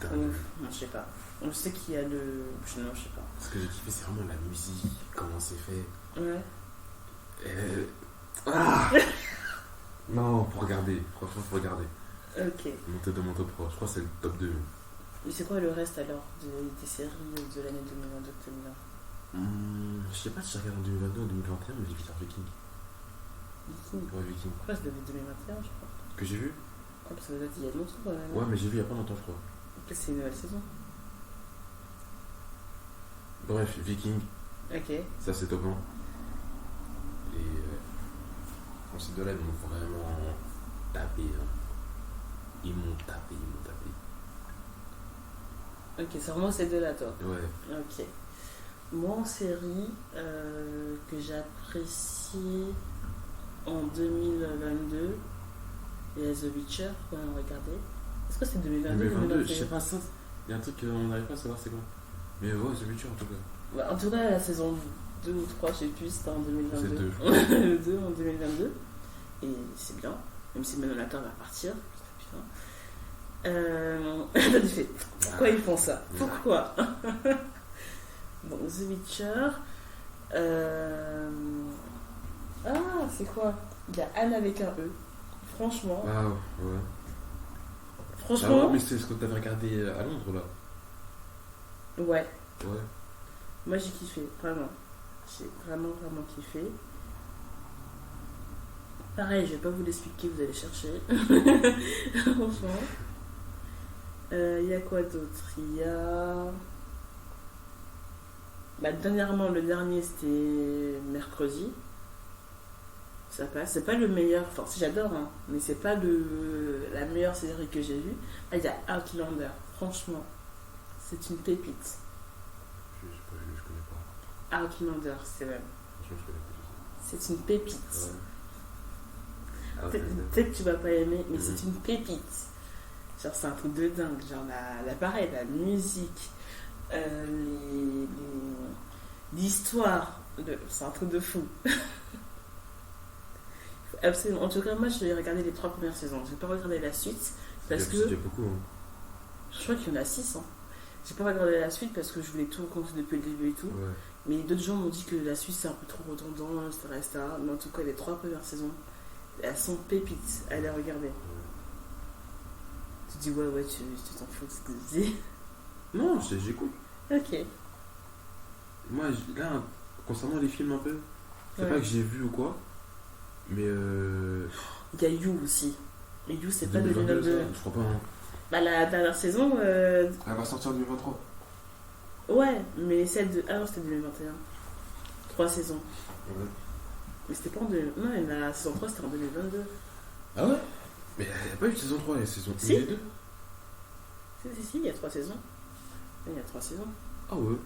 Non, je sais pas. On sait qu'il y a le. Non, je sais pas. Ce que j'ai kiffé, c'est vraiment la musique, comment c'est fait. Ouais. Non, faut regarder. Franchement, faut regarder. Ok. Monter dans mon top 3. Je crois que c'est le top 2. Et c'est quoi le reste alors des séries de l'année 2022-2020? Je sais pas si j'ai regardé en 2022 ou 2021, mais j'ai vu Viking. Viking? Ouais, Viking. Pourquoi c'est de 2021, je crois? Que j'ai vu? Ah, parce que ça date il y a longtemps quand même. Ouais, mais j'ai vu il y a pas longtemps, je crois. Après, c'est une nouvelle saison. Bref, Viking. Ok. Ça, c'est top 1. Et ces deux-là, ils m'ont vraiment tapé. Hein. Ils m'ont tapé. Ok, c'est vraiment ces deux-là, toi? Ouais. Ok. Moi, en série que j'apprécie en 2022, il y a The Witcher, qu'on a regardé. Est-ce que c'est 2022 2022, je sais pas ça. Il y a un truc qu'on n'arrive pas à savoir, c'est quoi? Mais ouais, The Witcher en tout cas. Bah, en tout cas, la saison 2 ou 3, je sais plus, c'était en 2022. C'est 2, je crois. Le 2 en 2022. Et c'est bien, même si Manon Latin va partir. Putain. T'as dit fait, pourquoi ils font ça? Pourquoi? Donc, The Witcher. Ah, c'est quoi? Il y a Anne avec un E. Franchement. Ah ouais. Franchement. Ah ouais, mais c'est ce que t'avais regardé à Londres là. Ouais. Ouais. Moi j'ai kiffé, vraiment. J'ai vraiment kiffé. Pareil, je vais pas vous l'expliquer, vous allez chercher. Franchement. Il y a quoi d'autre? Il y a. Bah, dernièrement, le dernier c'était mercredi. Ça passe. C'est pas le meilleur. Enfin, si j'adore, hein, mais c'est pas la meilleure série que j'ai vue. Ah, il y a Outlander. Franchement, c'est une pépite. Je connais pas. Outlander, c'est vrai. Franchement, je connais pas. C'est une pépite. Ouais. Peut-être que tu vas pas aimer, mais c'est une pépite. Genre, c'est un truc de dingue. Genre, pareil, la musique, l'histoire, c'est un truc de fou. Absolument. En tout cas, moi, je vais regarder les 3 premières saisons. Je vais pas regarder la suite parce que. Il y a beaucoup. Hein. Je crois qu'il y en a 6. Hein. J'ai pas regardé la suite parce que je voulais tout continuer depuis le début et tout. Ouais. Mais d'autres gens m'ont dit que la suite c'est un peu trop redondant, etc. Mais en tout cas, les 3 premières saisons, elles sont pépites à les regarder. Tu dis, ouais, tu t'en fous de ce que je dis. Non, j'écoute. Ok. Moi, là, concernant les films un peu, c'est pas que j'ai vu ou quoi, mais. Il y a You aussi. Et You, c'est pas 2022. Je crois pas. Hein. Bah, la dernière saison. Elle va sortir en 2023. Ouais, mais celle de. Ah non, c'était 2021. 3 saisons. Ouais. Mais c'était pas en 2022. Non, la saison 3, c'était en 2022. Ah ouais? Mais il n'y a pas eu de saison 3, il y a saison 1 Si. et 2. Si, il y a 3 saisons. Il y a 3 saisons. Ah ouais?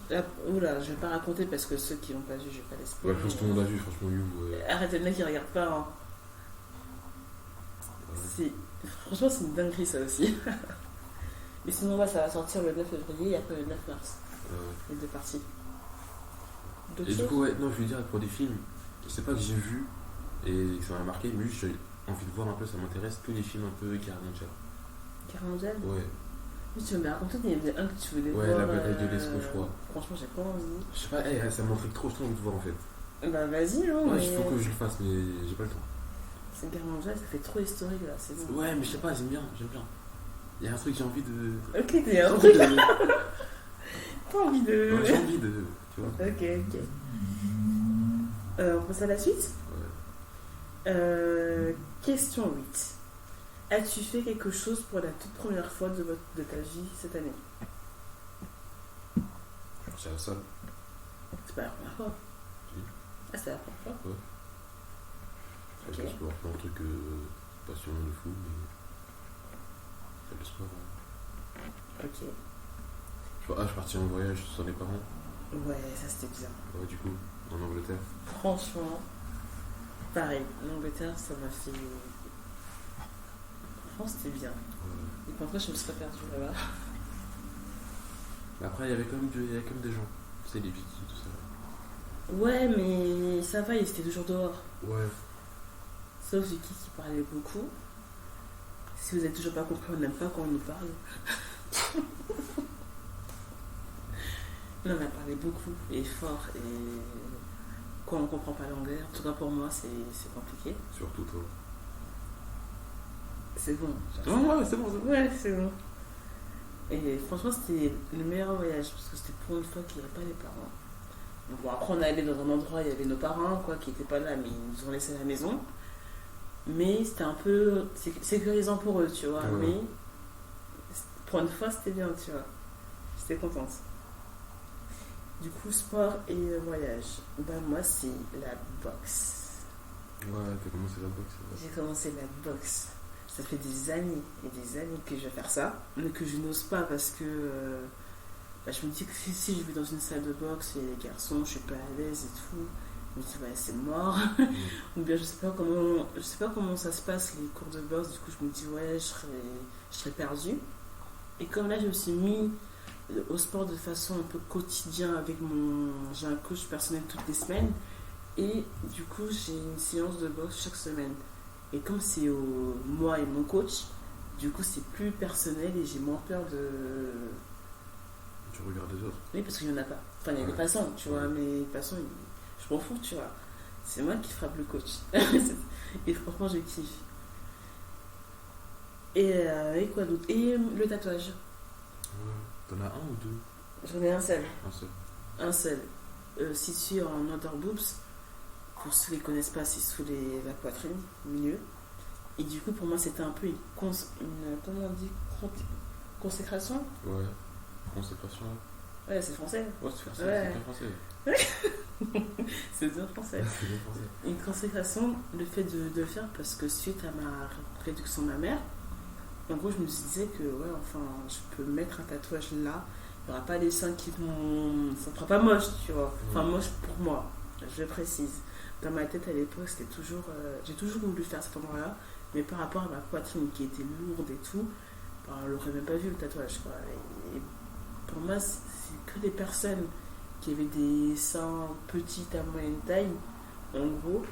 Là, oula, je vais pas raconter parce que ceux qui l'ont pas vu, je vais pas laisser. Ouais, je pense que tout le monde a vu, franchement, You. Arrête, le mec il regarde pas. Hein. Ouais. Franchement, c'est une dinguerie ça aussi. Mais sinon, ça va sortir le 9 février et après le 9 mars. Les 2 parties. Et du coup, ouais, non, je veux dire, pour des films, je sais pas que j'ai vu et que ça m'a marqué, mais juste j'ai envie de voir un peu, ça m'intéresse, tous les films un peu Guerre mondiale. Guerre mondiale? Ouais. Mais tu veux me raconter, il y en avait un que tu voulais voir. Ouais, la bataille de l'Escaut, je crois. Franchement, j'ai pas envie. Je sais pas, ça m'intrigue trop, j'ai envie de voir en fait. Bah vas-y, hein. Ouais, il faut que je le fasse, mais j'ai pas le temps. C'est Guerre mondiale, ça fait trop historique là, c'est bon. Ouais, mais je sais pas, j'aime bien. Il y a un truc, j'ai envie de. Ok, t'es un truc. Pas envie de. Ouais, j'ai envie de. Tu vois. Ok. On passe à la suite. Ouais. Question 8. As-tu fait quelque chose pour la toute première fois de ta vie cette année? C'est ça. C'est pas la première fois. Si. Ah, c'est la première fois? Ouais. Ok. Le sport, pas un truc passionnant de fou, mais. C'est le sport. Hein. Ok. Je suis parti en voyage sans les parents. Ouais, ça c'était bien. Ouais, du coup, en Angleterre. Franchement, pareil, l'Angleterre, ça m'a fait. Franchement, c'était bien. Ouais. Et après, je me serais perdue là-bas. Mais après, il y avait quand même des gens. Tu sais, les vikings, tout ça. Ouais, mais ça va, ils étaient toujours dehors. Ouais. Sauf Vicky qui parlait beaucoup. Si vous n'avez toujours pas compris, on n'aime pas quand on nous parle. Non, on a parlé beaucoup et fort. Et quand on ne comprend pas l'anglais, en tout cas pour moi, c'est compliqué. Surtout toi. C'est bon. Ouais, c'est bon. Ouais, c'est bon. Et franchement, c'était le meilleur voyage parce que c'était pour une fois qu'il n'y avait pas les parents. Donc, bon, après, on est allé dans un endroit, il y avait nos parents quoi, qui n'étaient pas là, mais ils nous ont laissé à la maison. Mais c'était un peu sécurisant pour eux, tu vois. Ouais. Mais pour une fois, c'était bien, tu vois. J'étais contente. Du coup, sport et voyage. Bah, moi, c'est la boxe. Ouais, t'as commencé la boxe. J'ai commencé la boxe. Ça fait des années et des années que je vais faire ça, mais que je n'ose pas parce que je me dis que si je vais dans une salle de boxe et les garçons, je suis pas à l'aise et tout, je me dis ouais c'est mort. Ou bien je sais pas comment ça se passe les cours de boxe, du coup je me dis ouais je serais perdue. Et comme là je me suis mis au sport de façon un peu quotidienne avec mon. J'ai un coach personnel toutes les semaines. Et du coup, j'ai une séance de boxe chaque semaine. Et comme c'est moi et mon coach, du coup, c'est plus personnel et j'ai moins peur de. Tu regardes les autres. Oui, parce qu'il n'y en a pas. Enfin, il y a des passants, tu vois, mais les passants, je m'en fous, tu vois. C'est moi qui frappe le coach. Et franchement, je kiffe. Et quoi d'autre? Et le tatouage. Ouais. T'en as un ou deux? J'en ai un seul. Un seul. Un seul. Situé en under boobs. Pour ceux qui ne connaissent pas, c'est sous la poitrine, au milieu. Et du coup, pour moi, c'était un peu une comment on dit, consécration. Ouais. Consécration. Ouais, c'est français. Ouais, c'est français. Ouais. C'est bien français. C'est bien français. C'est bien français. Une consécration, le fait de le faire parce que suite à ma réduction mammaire, en gros, je me disais que ouais, enfin, je peux mettre un tatouage là. Il n'y aura pas des seins qui vont. Ça ne fera pas moche, tu vois. Enfin, moche pour moi, je précise. Dans ma tête à l'époque, c'était toujours. J'ai toujours voulu faire cet endroit-là, mais par rapport à ma poitrine qui était lourde et tout, ben, on l'aurait même pas vu le tatouage, quoi. Et pour moi, c'est que des personnes qui avaient des seins petites à moyenne taille, en gros,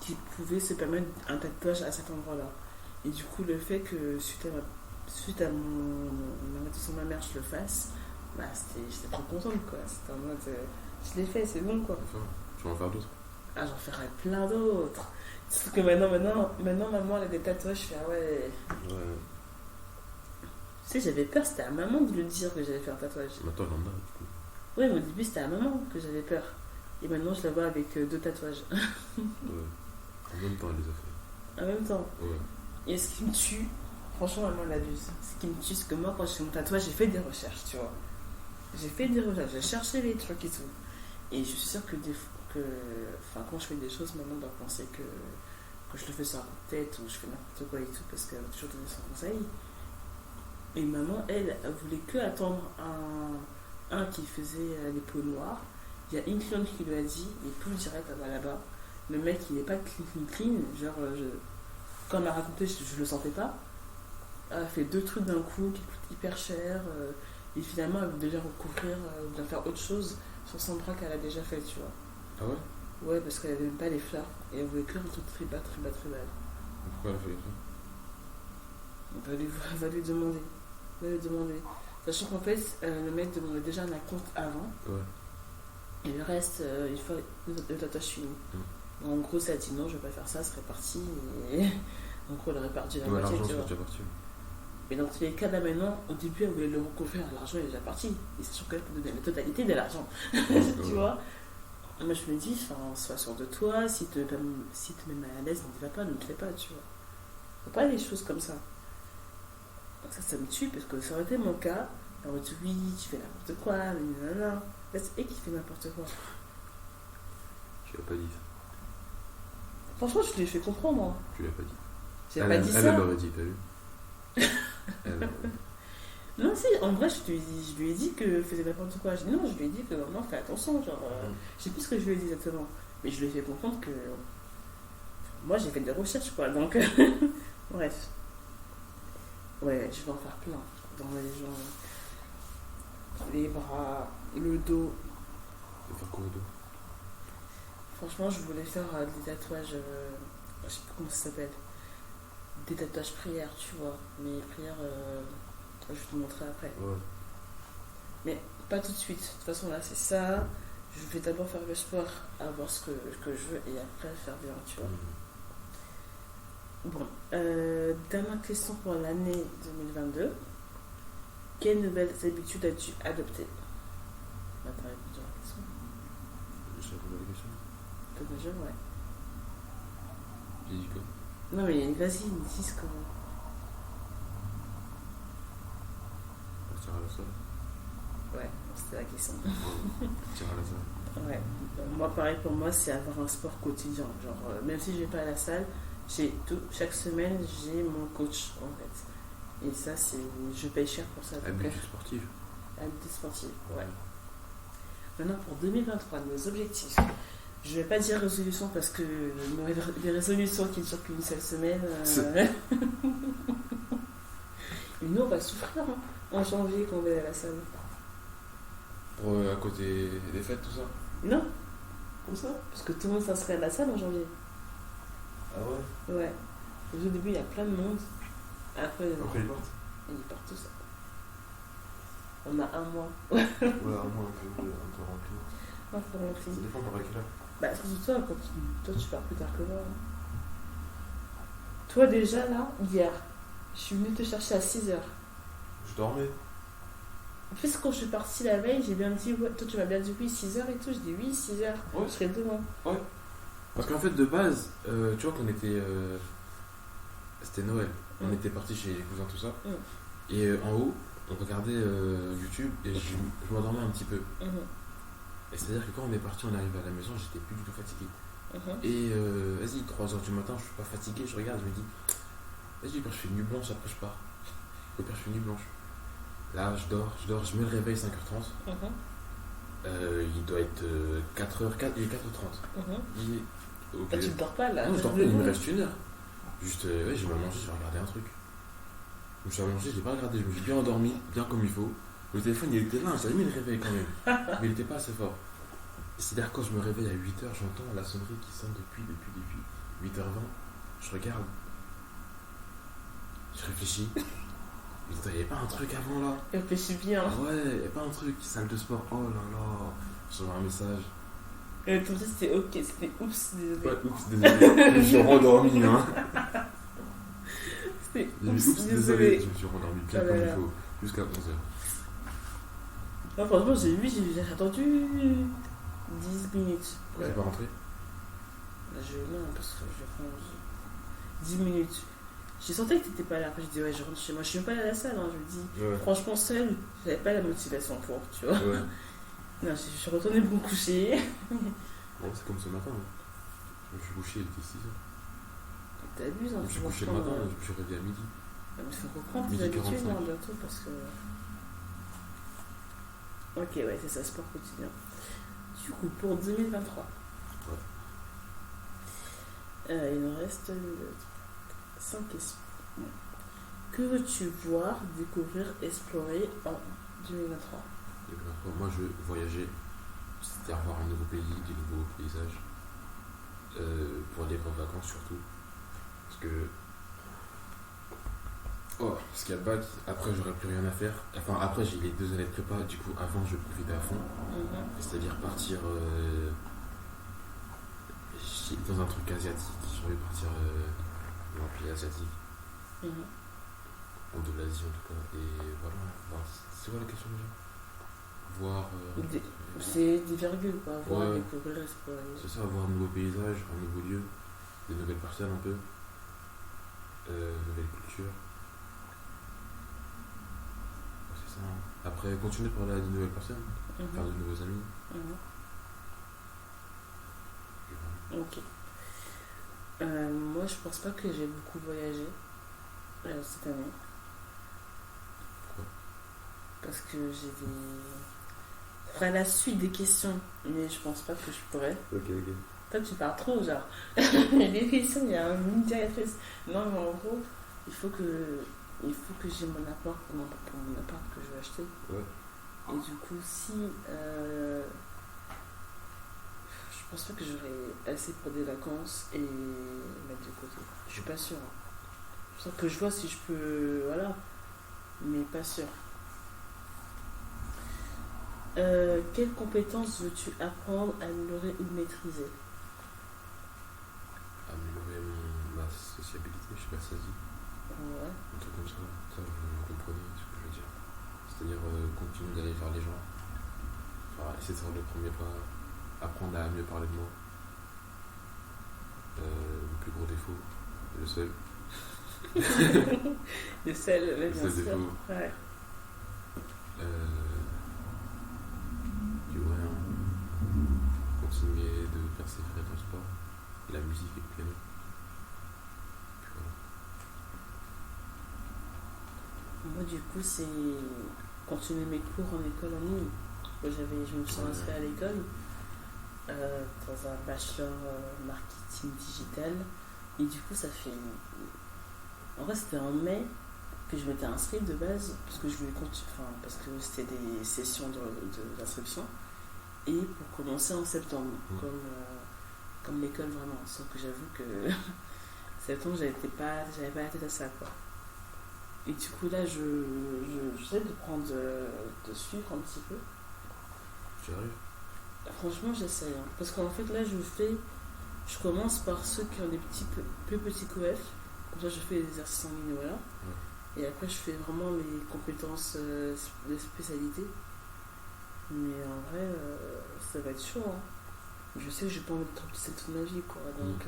qui pouvaient se permettre un tatouage à cet endroit-là. Et du coup, le fait que suite à ma réduction de ma mère, je le fasse, bah, j'étais trop contente, quoi. C'était en mode, je l'ai fait, c'est bon, quoi. Enfin, tu vas en faire d'autres. Ah, j'en ferai plein d'autres. Sauf que maintenant, maman, elle a des tatouages, je fais, ah ouais. Ouais. Tu sais, j'avais peur, c'était à maman de lui dire que j'allais faire un tatouage. Maintenant, elle en a, du coup. Oui, mais au début, c'était à maman que j'avais peur. Et maintenant, je la vois avec 2 tatouages. Ouais. En même temps, elle les a fait. En même temps. Ouais. Et ce qui me tue, franchement, maman, elle abuse. Ce qui me tue, c'est que moi, quand j'ai fait mon tatouage, j'ai fait des recherches, tu vois. J'ai fait des recherches, j'ai cherché les trucs et tout. Et je suis sûre que quand je fais des choses, maman doit penser que je le fais sur la tête ou je fais n'importe quoi et tout, parce qu'elle va toujours donner son conseil. Et maman, elle voulait que attendre un qui faisait les peaux noires. Il y a une cliente qui lui a dit, il est plus direct là-bas. Le mec, il n'est pas clean. Genre, quand elle m'a raconté, je le sentais pas. Elle a fait 2 trucs d'un coup qui coûtent hyper cher. Et finalement, elle veut déjà recouvrir, ou bien faire autre chose sur son bras qu'elle a déjà fait, tu vois. Ah ouais? Ouais, parce qu'elle n'avait même pas les fleurs. Et elle voulait que un truc très bas. Pourquoi elle a fait ça? Elle va lui demander. Sachant qu'en fait, le mec demandait déjà un acompte avant. Ouais. Et le reste, il faut le tatouage fini. En gros, ça a dit non, je vais pas faire ça, ce serait parti. Et en gros, elle aurait perdu la moitié. L'argent serait déjà parti. Mais dans tous les cas, là maintenant, au début, elle voulait le recouvrir. L'argent est déjà parti. Et c'est sûr qu'elle peut donner la totalité de l'argent. Tu vois? Moi, je me dis, sois sûr de toi. Si tu te mets mal à l'aise, ne te va pas, ne te fais pas, tu vois. Faut pas des choses comme ça. Donc ça me tue, parce que ça aurait été mon cas. Elle aurait dit, oui, tu fais n'importe quoi, mais non. Là, c'est elle qui fait n'importe quoi. Tu l'as pas dit ça. Franchement, je te l'ai fait comprendre. Hein. Tu l'as pas dit. J'ai pas dit ça. Elle l'aurait dit, t'as vu? Non, si, en vrai, je lui ai dit que faisait n'importe quoi. Je lui ai dit que maman, fais attention. Genre, je sais plus ce que je lui ai dit exactement. Mais je lui ai fait comprendre que. Moi, j'ai fait des recherches, quoi. Donc, bref. Ouais, je vais en faire plein. Dans les jambes, les bras, le dos. Tu vas faire quoi au dos? Franchement, je voulais faire des tatouages. Je sais plus comment ça s'appelle. Des tatouages prières, tu vois. Mais prières, je vais te montrer après. Ouais. Mais pas tout de suite. De toute façon, là, c'est ça. Je vais d'abord faire le sport, avoir ce que je veux, et après faire bien, tu vois. Bon, dernière question pour l'année 2022. Quelles nouvelles habitudes as-tu adoptées? Attends, réponds à la question. J'ai répondu à la question. Comme déjà, ouais. J'ai dit quoi? Non, mais vas-y, dis ce qu'on. Partir à la salle. Ouais, c'était la question. Partir à la salle. Ouais. Moi, pareil, pour moi, c'est avoir un sport quotidien. Genre, même si je vais pas à la salle, chaque semaine, j'ai mon coach, en fait. Et ça, je paye cher pour ça. Habitude sportive. Habitude sportive, ouais. Maintenant, pour 2023, nos objectifs. Je vais pas dire résolution parce que des résolutions qui ne durent qu'une seule semaine. Et nous, on va souffrir en janvier quand on va aller à la salle. À côté des fêtes, tout ça. Non, Comme ça. parce que tout le monde s'inscrit à la salle en janvier. Ah ouais. Ouais. Au début, il y a plein de monde. Après, Après, ils partent. ils partent tous. On a un mois. Ouais, un mois un peu rempli. Non, faut rentrer. Ça dépend par quelle heure. Bah, surtout toi, toi, tu pars plus tard que moi. Toi, déjà, là, hier, je suis venue te chercher à 6h. Je dormais. En fait, quand je suis partie la veille, j'ai bien dit, ouais, toi, tu m'as bien dit oui, 6h et tout. Je dis oui, 6h. Ouais. Je serai demain. Parce qu'en fait, de base, tu vois qu'on était. C'était Noël. On était partis chez les cousins, tout ça. Et en haut, on regardait YouTube et je m'endormais un petit peu. Et c'est-à-dire que quand on est parti, on est arrivé à la maison, j'étais plus du tout fatigué. Et vas-y, 3h du matin, je suis pas fatigué, je regarde, je me dis, vas-y, quand je fais nuit blanche, après je pars. Au pire, je fais nuit blanche. Là, je dors, je mets le réveil 5h30. Il doit être 4h, il est 4h30. Il est... Ah, tu ne dors pas là? Non, je dors pas, il me reste 1 heure. Juste, ouais, je vais manger, je vais regarder un truc. Je me suis allongé, j'ai pas regardé, je me suis bien endormi, bien comme il faut. Le téléphone, il était là, j'avais mis le réveil quand même. Mais il était pas assez fort. C'est-à-dire, quand je me réveille à 8h, j'entends la sonnerie qui sonne depuis 8h20. Je regarde. Je réfléchis. Il n'y avait pas un truc avant là? Réfléchis bien. Ouais, il n'y avait pas un truc, salle de sport, oh là là. Je reçois un message. Et ton dit c'était ok, c'était oups, désolé. Ouais, oups, désolé. Je me suis rendormi, hein. C'était Oups, oups, désolé. désolé. Je me suis rendormi bien Ah là comme il là. faut, jusqu'à 11h. Non, franchement, j'ai attendu 10 minutes. Ouais, t'es pas rentré? Non, parce que je prends 10 minutes. J'ai senti que t'étais pas là. Après, j'ai dit, ouais, je rentre chez moi. Je suis même pas allée à la salle. Hein. Je me dis, Ouais. franchement, seule, j'avais pas la motivation pour, tu vois. Ouais. Non, je suis retournée me coucher. Bon, c'est comme ce matin. Hein. Je me suis couché, il était 6h. T'abuses, hein. Je me suis couché le matin, je me suis réveillé à midi. Il faut reprendre tes Midi habitudes 45. hein, bientôt parce que. Ok, ouais, c'est ça, sport quotidien. Du coup, pour 2023. Ouais. Il nous reste 5 questions. Que veux-tu voir, découvrir, explorer en 2023? Et puis après, moi, je veux voyager, c'est-à-dire voir un nouveau pays, des nouveaux paysages, pour aller en vacances surtout. Parce que. Oh, parce qu'il y a le bac, après j'aurais plus rien à faire. Enfin, après j'ai les 2 années de prépa, du coup, avant je profitais à fond. C'est-à-dire partir dans un truc asiatique. J'ai envie de partir dans un pays asiatique. Ou de l'Asie en tout cas. Et voilà. Enfin, c'est quoi la question déjà? Voir. C'est des virgules, quoi. Voir, Ouais. découvrir, explorer. C'est ça, voir un nouveau paysage, un nouveau lieu, des nouvelles personnes un peu, nouvelle culture. Ouais, c'est ça. Hein. Après, continuer par là de nouvelles personnes, faire de nouveaux amis. Et voilà. Ok. Moi, je pense pas que j'ai beaucoup voyagé cette année. Pourquoi? Parce que j'ai des. Je ferai la suite des questions, mais je pense pas que je pourrais. Ok. Toi, tu parles trop, genre. Il y a des questions, il y a une directrice. Non, mais en gros, il faut que j'ai mon apport pour mon appart que je veux acheter. Ouais. Et du coup, si. Je pense pas que j'aurai assez pour des vacances et mettre de côté. Je suis pas sûre. C'est pour ça que je vois si je peux. Voilà. Mais pas sûre. Quelles compétences veux-tu apprendre, améliorer ou maîtriser? Améliorer ma sociabilité, je sais pas si ça se dit. Ouais. Un truc comme ça, vous comprenez ce que je veux dire. C'est-à-dire continuer d'aller vers les gens, enfin, essayer de faire le premier pas, apprendre à mieux parler de moi. Le plus gros défaut, le seul. Le seul, Le bien seul sûr. défaut. Ouais. Du vrai, hein. Continuer de persévérer dans le sport, la musique et le piano. Puis voilà. Moi, du coup, c'est continuer mes cours en école en ligne. Moi, je me suis inscrite à l'école dans un bachelor marketing digital. Et du coup, ça fait. En vrai, c'était en mai. que je m'étais inscrite de base, parce que je voulais parce que c'était des sessions d'inscription, et pour commencer en septembre, comme l'école vraiment. Sauf que j'avoue que septembre, j'avais pas la tête à ça, quoi. Et du coup, là, j'essaie de suivre un petit peu. Tu arrives? Franchement, j'essaie. Hein. Parce qu'en fait, là, je commence par ceux qui ont des plus petits coef. Comme ça, je fais les exercices en ligne, voilà. Ouais. Et après, je fais vraiment les compétences de spécialité. Mais en vrai, ça va être chaud. Hein. Je sais que j'ai pas envie de remplacer toute ma vie, quoi. Donc,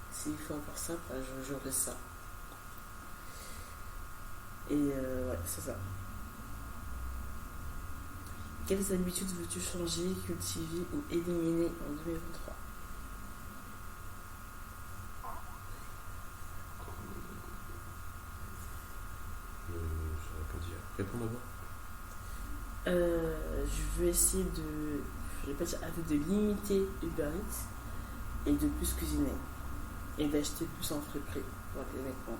s'il faut avoir ça, bah, j'aurai ça. Et ouais, c'est ça. Quelles habitudes veux-tu changer, cultiver ou éliminer en 2023? Je saurais pas dire. Réponds d'abord. Je vais essayer je vais pas dire arrêter de limiter Uber Eats et de plus cuisiner. Et d'acheter plus en frais prix.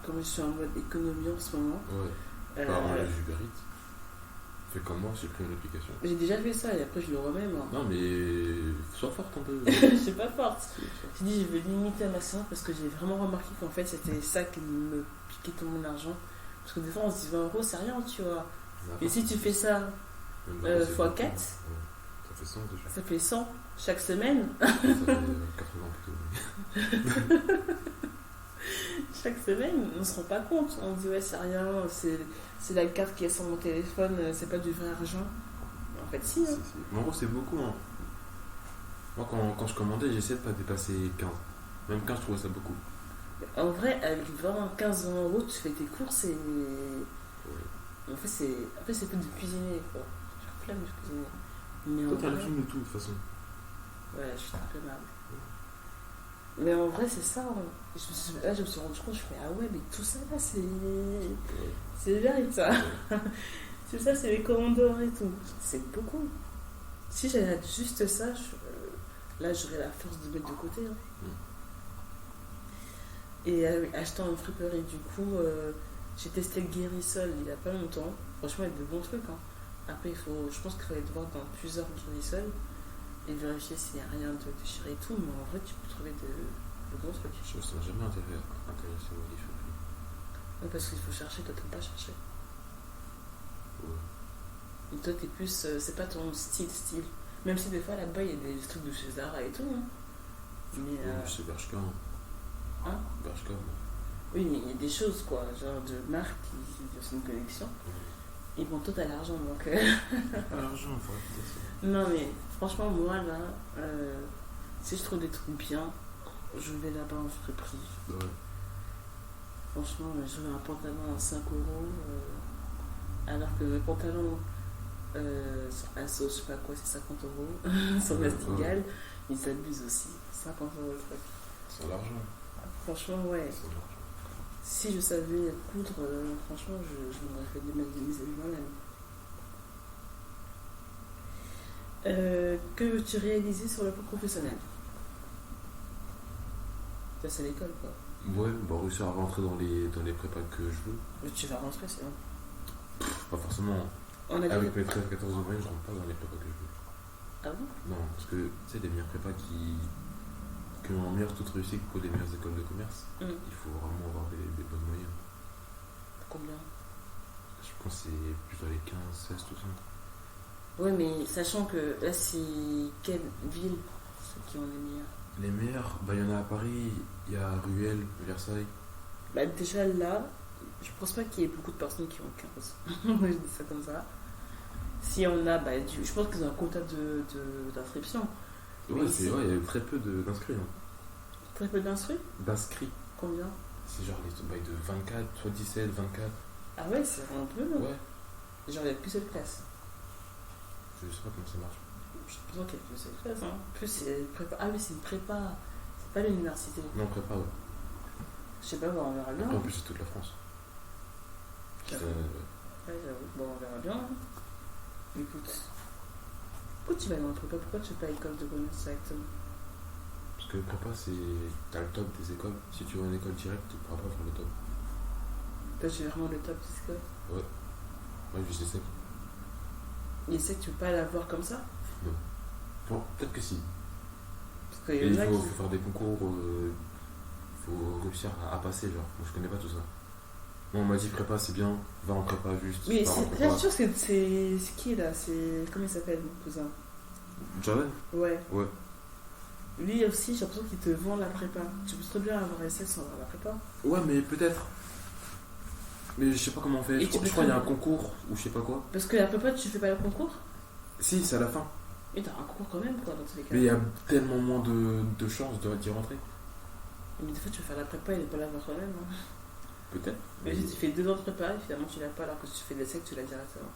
Comme je suis en mode économie en ce moment. Ouais. Par rapport à Uber Eats. Fais comme moi, j'ai pris une application. J'ai déjà fait ça et après je le remets, moi. Non, mais sois forte un peu. Je suis pas forte. J'ai dit, je vais limiter un maximum parce que j'ai vraiment remarqué qu'en fait, c'était ça qui me piquait tout mon argent. Parce que des fois, on se dit 20 €, c'est rien, tu vois. Mais si tu fais ça x 4, ça fait 100 déjà. Ça fait 100 chaque semaine. Ça fait 80 plutôt. Chaque semaine, on se rend pas compte. On dit, ouais, c'est rien, c'est la carte qui est sur mon téléphone, c'est pas du vrai argent. En fait, si. Hein. Si. Mais en gros, c'est beaucoup. Hein. Moi, quand je commandais, j'essayais de pas dépasser 15. Même 15, je trouvais ça beaucoup. En vrai, avec 15-20 € tu fais tes courses et. Ouais. En fait, c'est plus de cuisiner, quoi. J'ai flemme de cuisiner. Mais toi, t'as le film de tout, de toute façon. Ouais, je suis très mal. Mais en vrai, c'est ça. Hein. Là, je me suis rendu compte, je fais, ah ouais, mais tout ça, là, c'est vrai, ça. Tout ça, c'est les commandeurs et tout. C'est beaucoup. Si j'avais juste ça, là, j'aurais la force de mettre de côté. Hein. Et achetant une friperie, du coup, j'ai testé le Guérisol il y a pas longtemps. Franchement, il y a de bons trucs. Hein. Après, je pense qu'il faut être voir dans plusieurs Guérisol et vérifier s'il n'y a rien de déchiré et tout. Mais en vrai, tu peux trouver de bons trucs. Je me sens jamais intéressé aux friperies. Non, parce qu'il faut chercher, toi, t'aimes pas chercher. Ouais. Et toi, t'es plus. C'est pas ton style. Même si des fois, là-bas, il y a des trucs de chez Zara et tout. Hein. Mais. C'est Bershka. Hein? Bershka. Oui, mais il y a des choses, quoi. Genre de marques qui sont une collection. Et bon, toi, t'as l'argent, donc. L'argent, il faudrait peut-être ça. Non, mais franchement, moi, là, si je trouve des trucs bien, je vais là-bas en friperie. Ouais. Franchement, je veux un pantalon à 5 €, alors que le pantalon à sauce, je sais pas quoi, c'est 50 €. Sur Mastigal, ils s'abusent aussi. 50 € le truc. C'est l'argent. Franchement, ouais. C'est l'argent. Si je savais coudre, franchement, je m'aurais fait des habits moi-même. Que veux-tu réaliser sur le plan professionnel? Ça, c'est l'école, quoi. Ouais, réussir à rentrer dans les prépas que je veux. Mais tu vas rentrer, c'est bon. Pas forcément. Avec mes 13-14 ans, je rentre pas dans les prépas que je veux. Ah bon? Non, parce que tu sais, les meilleures prépas qui ont un meilleur taux de réussite que les meilleures écoles de commerce, il faut vraiment avoir des bonnes moyens. Combien? Je pense que c'est plus dans les 15, 16, tout ça. Ouais, mais sachant que là, c'est quelle ville ceux qui ont les meilleurs? Les meilleurs, il y en a à Paris, il y a Ruelle, Versailles. Bah, déjà là, je pense pas qu'il y ait beaucoup de personnes qui ont 15. Je dis ça comme ça. Si on a, je pense qu'ils ont un quota d'inscription. Ouais, il y a très peu d'inscrits. Hein. Très peu D'inscrits. Combien? C'est genre les bails de 24, soit 17, 24. Ah ouais, c'est un peu long. Ouais. Genre, il y a plus de place. Je sais pas comment ça marche. Je pense qu'il y a plus de place. Hein. Plus, c'est prépa. Ah oui, c'est une prépa. C'est pas l'université. Non, prépa, ouais. Je sais pas, on verra bien. Après, en plus, c'est toute la France. Ouais, j'avoue. Bon, on verra bien. Écoute. Pourquoi tu vas dans le prépa? Pourquoi tu fais pas école de commerce directement? Parce que le prépa, t'as le top des écoles. Si tu vas en école directe, tu pourras pas faire le top. Toi, tu veux vraiment le top des écoles. Ouais, je sais ça. Et c'est que tu peux pas l'avoir comme ça. Non. Bon, peut-être que si. Parce Et qu'il y il en a faut, qui. faut faire des concours, faut réussir à passer, genre. Moi, je connais pas tout ça. Moi, on m'a dit prépa, c'est bien, va en prépa juste. Mais va en c'est prépa. bien sûr, c'est qui là? C'est. Comment il s'appelle, mon cousin? Jordan. Ouais. Ouais. Lui aussi, j'ai l'impression qu'il te vend la prépa. Tu peux très bien avoir essai sans avoir la prépa. Ouais, mais peut-être. Mais je sais pas comment on fait. Et Je tu crois peux qu'il y a un très- concours ou je sais pas quoi. Parce que la prépa, tu fais pas le concours. Si, c'est à la fin. Et t'as un concours quand même, quoi, dans tous les cas. Mais il y a tellement moins de chances d'y rentrer. Mais des fois, tu veux faire la prépa et ne pas l'avoir quand même. Hein. Peut-être. Mais si tu fais 2 ans de prépa et finalement tu l'as pas, alors que si tu fais des l'essai, tu l'as directement.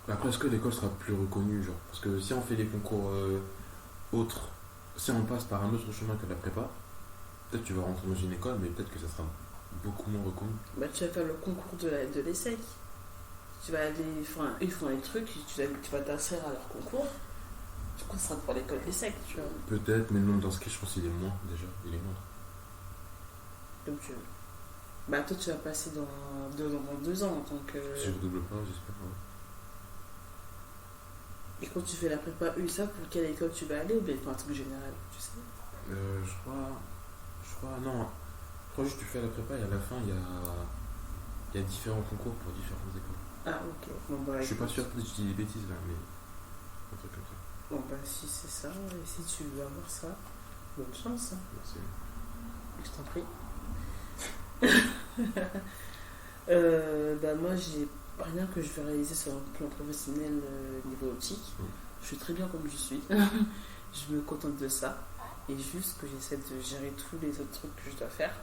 Mais après, est-ce que l'école sera plus reconnue, genre? Parce que si on fait des concours autres, si on passe par un autre chemin que la prépa, peut-être tu vas rentrer dans une école, mais peut-être que ça sera beaucoup moins reconnu. Bah, tu vas faire le concours de l'essai. Tu vas aller. Enfin, ils font les trucs, tu vas t'inscrire à leur concours. Du coup, ça sera pour l'école d'essai, tu vois. Peut-être, mais le nombre d'inscrits, je pense qu'il est moins déjà. Il est moins. Donc, bah, toi, tu vas passer dans 2 ans en tant que. Si je redouble pas, j'espère. Ouais. Et quand tu fais la prépa ça pour quelle école tu vas aller ou bien pour un truc général, tu sais? Non. Je crois juste que tu fais la prépa et à la fin, il y a différents concours pour différentes écoles. Ah, ok. Bon, bah, Je suis pas écoute. sûr, peut-être que je dis des bêtises là, mais un truc comme ça. Bon, bah, si c'est ça, et si tu veux avoir ça, bonne chance. Hein. Merci. Je t'en prie. Bah, moi, j'ai rien que je vais réaliser sur un plan professionnel niveau optique. Je suis très bien comme je suis. Je me contente de ça. Et juste que j'essaie de gérer tous les autres trucs que je dois faire.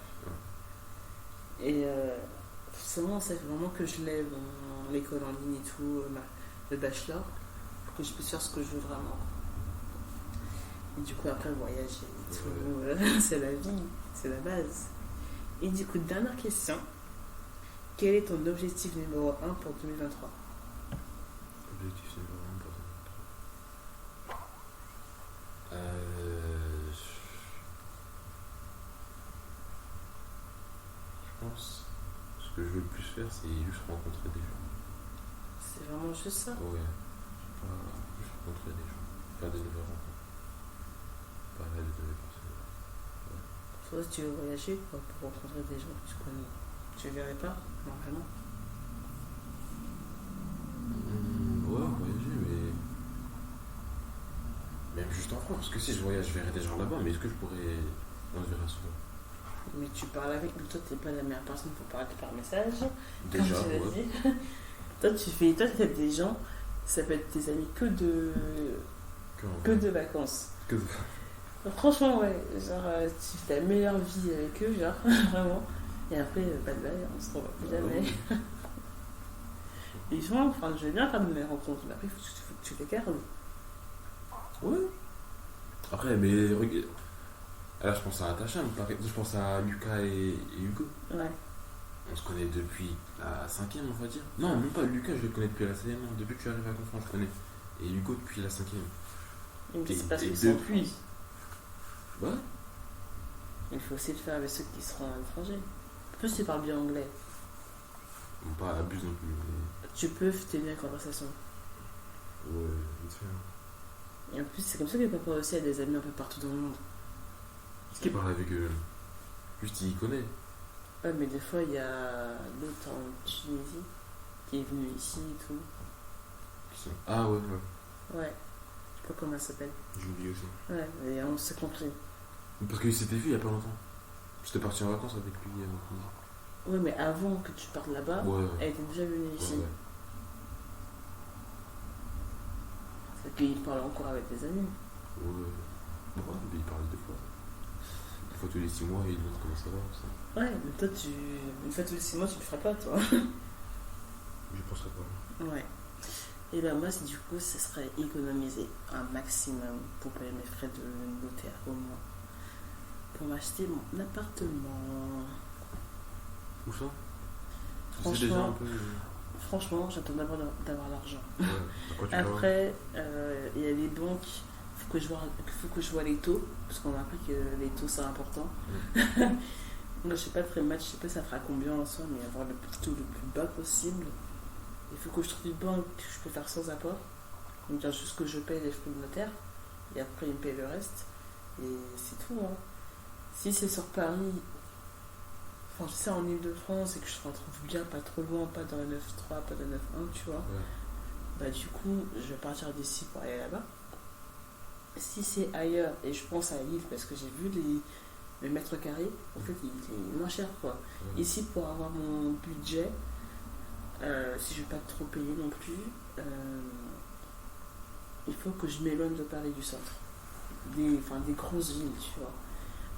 Et forcément, c'est vraiment que je lève l'école en ligne et tout, le bachelor, pour que je puisse faire ce que je veux vraiment. Et du coup, après, voyager et tout, c'est la vie, c'est la base. Et du coup, dernière question. Quel est ton objectif numéro 1 pour 2023? Objectif numéro 1 pour 2023. Je pense ce que je veux le plus faire, c'est juste rencontrer des gens. C'est vraiment juste ça? Ouais. Pas juste rencontrer des gens. Faire des nouvelles rencontres. Parler de nouvelles personnes. Toi, tu veux voyager quoi, pour rencontrer des gens que tu connais. Tu verrais pas? Non, vraiment? Ouais, voyager, mais. Même juste en France, parce que si je voyage, je verrai des gens là-bas, mais est-ce que je pourrais. On se verra souvent. Mais tu parles avec, mais toi, t'es pas la meilleure personne pour parler par message. Déjà, Comme tu l'as ouais. dit. Toi, t'as des gens, ça peut être tes amis que de vacances. Que Franchement, ouais. Genre, tu fais ta meilleure vie avec eux, genre, vraiment. Et après, pas de bail, on se revoit plus jamais. Et genre, enfin, je vais bien faire de mes rencontres, mais après, faut que tu les gardes. Ouais. Après, mais regarde. Là, je pense à Natacha, mais par exemple, je pense à Lucas et Hugo. Ouais. On se connaît depuis la 5e, on va dire. Non, même pas. Lucas, je le connais depuis la 7e. Depuis que je suis arrivé à Confront, je connais. Et Hugo depuis la 5e. Mais c'est parce Et qu'ils sont depuis. Ouais. Il faut aussi le faire avec ceux qui seront à l'étranger. En plus, tu parles bien anglais. Bon, pas abuse non plus. Mais... Tu peux tenir une conversation. Ouais, vite fait. Et en plus, c'est comme ça que papa aussi a des amis un peu partout dans le monde. Parce qu'il parle avec eux. Juste, il connaît. Ouais, mais des fois, il y a l'autre en Tunisie qui est venu ici et tout. Ah ouais, ouais. Ouais. Je sais pas comment elle s'appelle. J'ai oublié aussi. Ouais, et on s'est compris. Parce qu'il s'était vu il y a pas longtemps. J'étais parti en vacances avec lui. Ouais, mais avant que tu partes là-bas, Ouais. elle était déjà venue ici. Ouais. Et puis il parle encore avec des amis. Ouais, mais il parle deux fois. Une fois tous les 6 mois, il demande comment ça va. Ça. Ouais, mais toi, une fois tous les 6 mois, tu le feras pas, toi. Je penserais pas. Ouais. Et ben moi, du coup, ce serait économiser un maximum pour payer mes frais de notaire au moins. Pour m'acheter mon appartement. Où ça? Franchement, Tu sais déjà un peu. Franchement, j'attends d'abord d'avoir l'argent. Ouais. À quoi tu Après, il y a les banques, faut que je vois les taux, parce qu'on a appris que les taux c'est important. Ouais. Moi, je sais pas très match, je sais pas ça fera combien en soi, mais avoir le taux le plus bas possible. Il faut que je trouve une banque que je peux faire sans apport. Donc, dire juste que je paye les frais de notaire et après, il me paye le reste. Et c'est tout. Hein. Si c'est sur Paris, enfin, si c'est en Ile-de-France et que je me retrouve bien, pas trop loin, pas dans le 9-3, pas dans le 9-1, tu vois, bah, du coup, je vais partir d'ici pour aller là-bas. Si c'est ailleurs, et je pense à Lille parce que j'ai vu le mètre carré, en fait, il est moins cher, quoi. Ici, pour avoir mon budget, si je ne vais pas trop payer non plus, il faut que je m'éloigne de Paris du centre, des grosses villes, tu vois.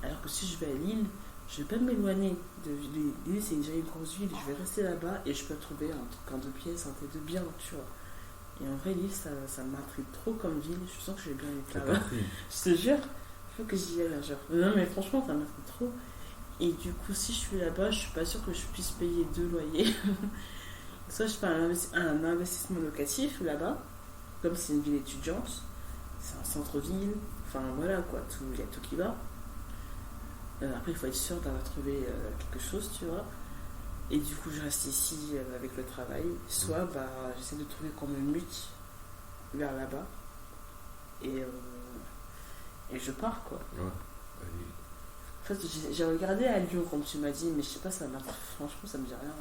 Alors que si je vais à Lille, je vais pas m'éloigner de Lille. Lille, c'est déjà une grosse ville, je vais rester là-bas et je peux trouver un truc en 2 pièces, un thé de bien, tu vois. Et en vrai, Lille, ça m'intrigue trop comme ville, je sens que je vais bien être là-bas. Je te jure, il faut que j'y aille un jour. Non, mais franchement, ça m'intrigue trop. Et du coup, si je suis là-bas, je suis pas sûre que je puisse payer 2 loyers. Soit je fais un investissement locatif là-bas, comme c'est une ville étudiante, c'est un centre-ville, enfin voilà quoi, il y a tout qui va. Après, il faut être sûr d'avoir trouvé quelque chose, tu vois. Et du coup, je reste ici avec le travail. Soit j'essaie de trouver qu'on me mute vers là-bas. Et je pars quoi. Ouais. En fait, j'ai regardé à Lyon comme tu m'as dit, mais je sais pas, franchement, ça me dit rien.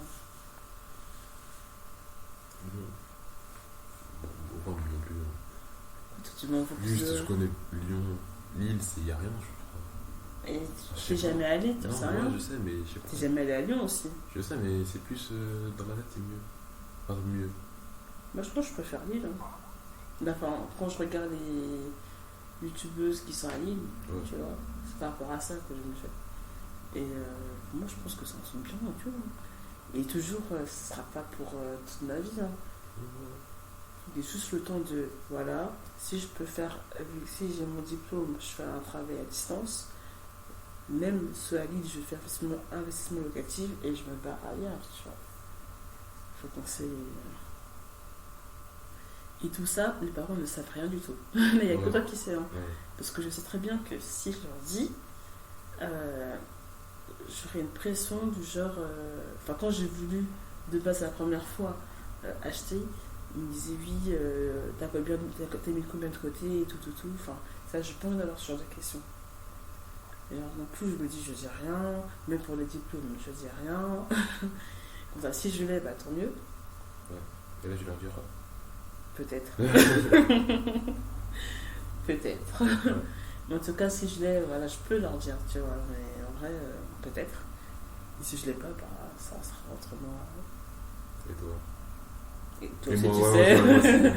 Enfin, non plus. Tu m'en fous plus. Juste, je connais Lyon, Lille, il y a rien, je crois. Et tu n'es jamais allé, tu sais rien. Non, je sais, mais je sais pas. T'es jamais allé à Lyon aussi. Je sais, mais c'est plus dans ma tête, c'est mieux. Enfin, mieux. Moi, je pense que je préfère Lille. Hein. Enfin, quand je regarde les youtubeuses qui sont à Lille, tu vois, c'est par rapport à ça que je me fais. Et moi, je pense que c'est un truc bien, tu vois. Et toujours, ce sera pas pour toute ma vie. Hein. Il y a juste le temps de, voilà, si je peux faire, si j'ai mon diplôme, je fais un travail à distance. Même ce à Lille, je fais investissement locatif et je me barre ailleurs, tu vois. Faut penser. Et tout ça, les parents ne savent rien du tout. Mais il n'y a que toi qui sais. Hein. Ouais. Parce que je sais très bien que si je leur dis, j'aurais une pression du genre. Enfin, quand j'ai voulu, de base, la première fois, acheter, ils me disaient oui, t'as mis combien de côté et tout. Enfin, ça, je pense d'avoir ce genre de questions. Et alors, non plus, je me dis, je dis rien. Même pour les diplômes, je dis rien. Comme ça, si je l'ai, bah tant mieux. Ouais. Et là, je leur dirai. Peut-être. Peut-être. Mais en tout cas, si je l'ai, voilà, je peux leur dire, tu vois. Mais en vrai, peut-être. Et si je l'ai pas, bah, ça sera entre moi. Et toi. Et toi aussi, tu sais.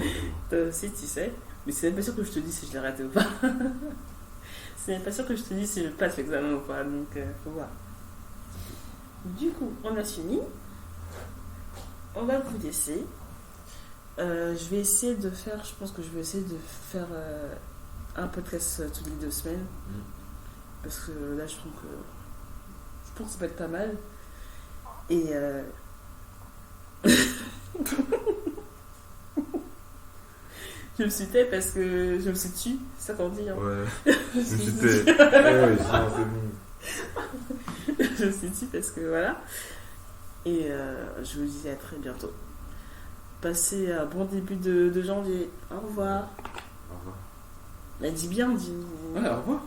Toi aussi, tu sais. Mais c'est même pas sûr que je te dis si je l'ai raté ou pas. C'est même pas sûr que je te dis si je passe l'examen ou pas. Donc, faut voir. Du coup, on a fini. On va vous laisser. Je vais essayer de faire, je pense que je vais essayer de faire un podcast toutes les 2 semaines. Parce que là, je pense que ça peut être pas mal. Et je me suis tais parce que je me suis tue, c'est ça qu'on dit. Hein. Ouais, je me suis tais. Ouais, c'est bon. Je me suis tue parce que voilà. Et je vous dis à très bientôt. Passez un bon début de janvier. Au revoir. Au revoir. Elle dit bien, dit. Ouais, au revoir.